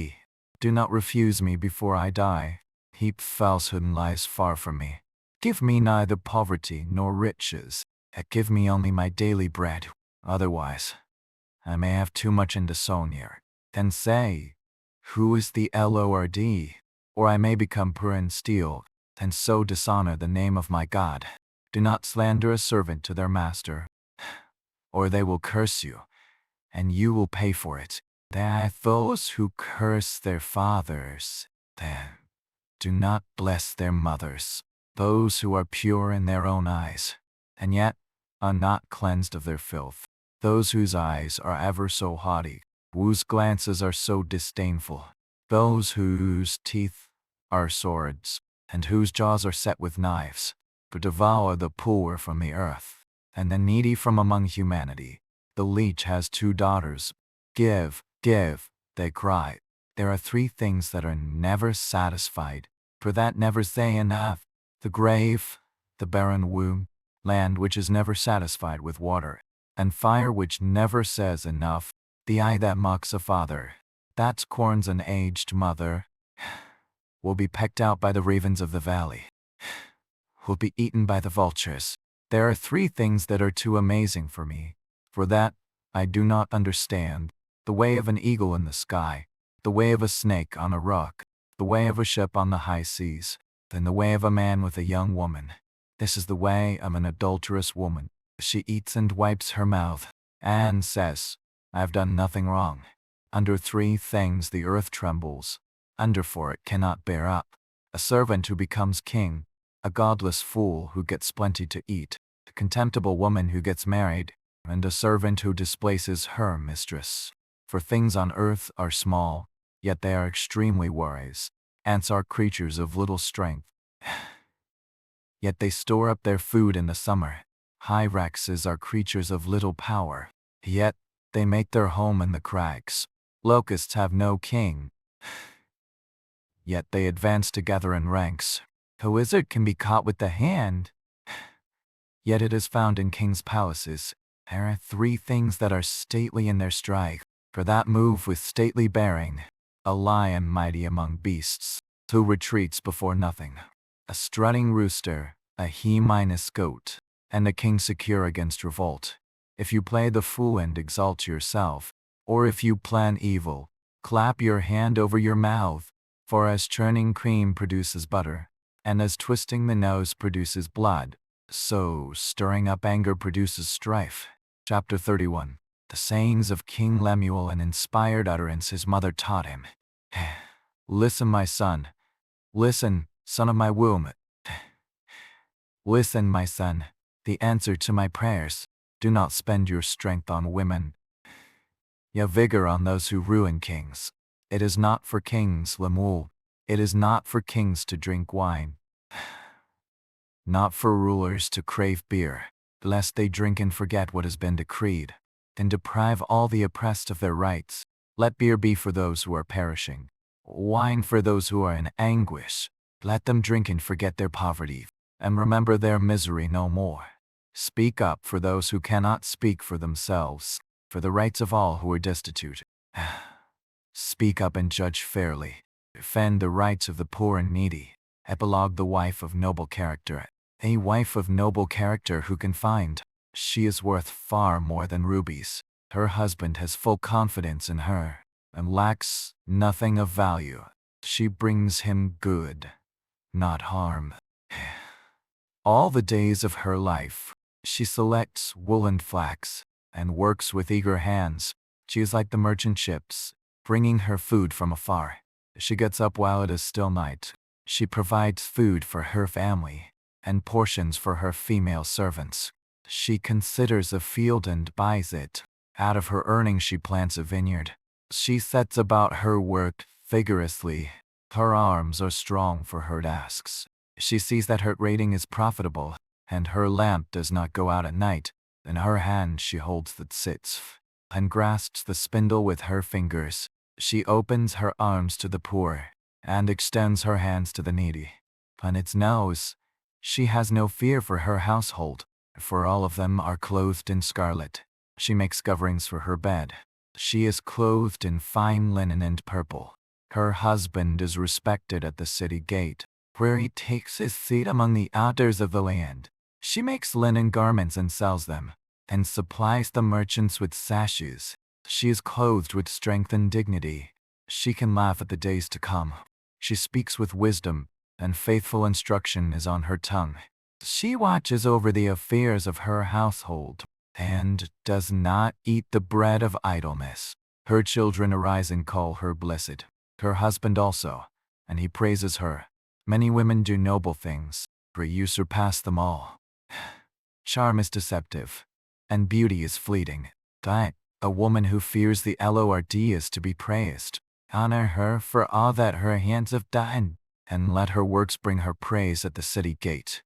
Do not refuse me before I die. Heap falsehood and lies far from me. Give me neither poverty nor riches. Give me only my daily bread. Otherwise, I may have too much insomnia. Then say, who is the Lord? Or I may become poor and steal, and so dishonor the name of my God. Do not slander a servant to their master, or they will curse you, and you will pay for it. There are those who curse their fathers, then do not bless their mothers. Those who are pure in their own eyes, and yet are not cleansed of their filth. Those whose eyes are ever so haughty, whose glances are so disdainful. Those whose teeth are swords, and whose jaws are set with knives, to devour the poor from the earth, and the needy from among humanity. The leech has 2 daughters. Give, give, they cry. There are 3 things that are never satisfied, for that never say enough. The grave, the barren womb, land which is never satisfied with water, and fire which never says enough. The eye that mocks a father, that scorns an aged mother, will be pecked out by the ravens of the valley. will be eaten by the vultures. There are 3 things that are too amazing for me. For that, I do not understand. The way of an eagle in the sky, the way of a snake on a rock, the way of a ship on the high seas, then the way of a man with a young woman. This is the way of an adulterous woman. She eats and wipes her mouth, and says, I have done nothing wrong. Under 3 things the earth trembles. Under 4 it cannot bear up. A servant who becomes king, a godless fool who gets plenty to eat, a contemptible woman who gets married, and a servant who displaces her mistress. For things on earth are small, yet they are extremely wise. Ants are creatures of little strength, yet they store up their food in the summer. Hyraxes are creatures of little power, yet they make their home in the crags. Locusts have no king, yet they advance together in ranks. A wizard can be caught with the hand, yet it is found in kings' palaces. There are 3 things that are stately in their stride, for that move with stately bearing. A lion mighty among beasts, who retreats before nothing. A strutting rooster, a he-minus goat, and a king secure against revolt. If you play the fool and exalt yourself, or if you plan evil, clap your hand over your mouth, for as churning cream produces butter, and as twisting the nose produces blood, so stirring up anger produces strife. Chapter 31. The sayings of King Lemuel, an inspired utterance his mother taught him. Listen, my son. Listen, son of my womb. Listen, my son, the answer to my prayers. Do not spend your strength on women, your vigor on those who ruin kings. It is not for kings, Lemuel. It is not for kings to drink wine, not for rulers to crave beer, lest they drink and forget what has been decreed, and deprive all the oppressed of their rights. Let beer be for those who are perishing, wine for those who are in anguish. Let them drink and forget their poverty, and remember their misery no more. Speak up for those who cannot speak for themselves, for the rights of all who are destitute. Speak up and judge fairly. Defend the rights of the poor and needy. Epilogue. The wife of noble character. A wife of noble character who can find. She is worth far more than rubies. Her husband has full confidence in her, and lacks nothing of value. She brings him good, not harm. All the days of her life, she selects wool and flax, and works with eager hands. She is like the merchant ships, bringing her food from afar. She gets up while it is still night. She provides food for her family, and portions for her female servants. She considers a field and buys it. Out of her earnings she plants a vineyard. She sets about her work vigorously. Her arms are strong for her tasks. She sees that her trading is profitable, and her lamp does not go out at night. In her hand she holds the scythe, and grasps the spindle with her fingers. She opens her arms to the poor, and extends her hands to the needy. On its nose, she has no fear for her household, for all of them are clothed in scarlet. She makes coverings for her bed. She is clothed in fine linen and purple. Her husband is respected at the city gate, where he takes his seat among the elders of the land. She makes linen garments and sells them, and supplies the merchants with sashes. She is clothed with strength and dignity. She can laugh at the days to come. She speaks with wisdom, and faithful instruction is on her tongue. She watches over the affairs of her household, and does not eat the bread of idleness. Her children arise and call her blessed. Her husband also, and he praises her. Many women do noble things, for you surpass them all. Charm is deceptive, and beauty is fleeting. But a woman who fears the Lord is to be praised. Honor her for all that her hands have done, and let her works bring her praise at the city gate.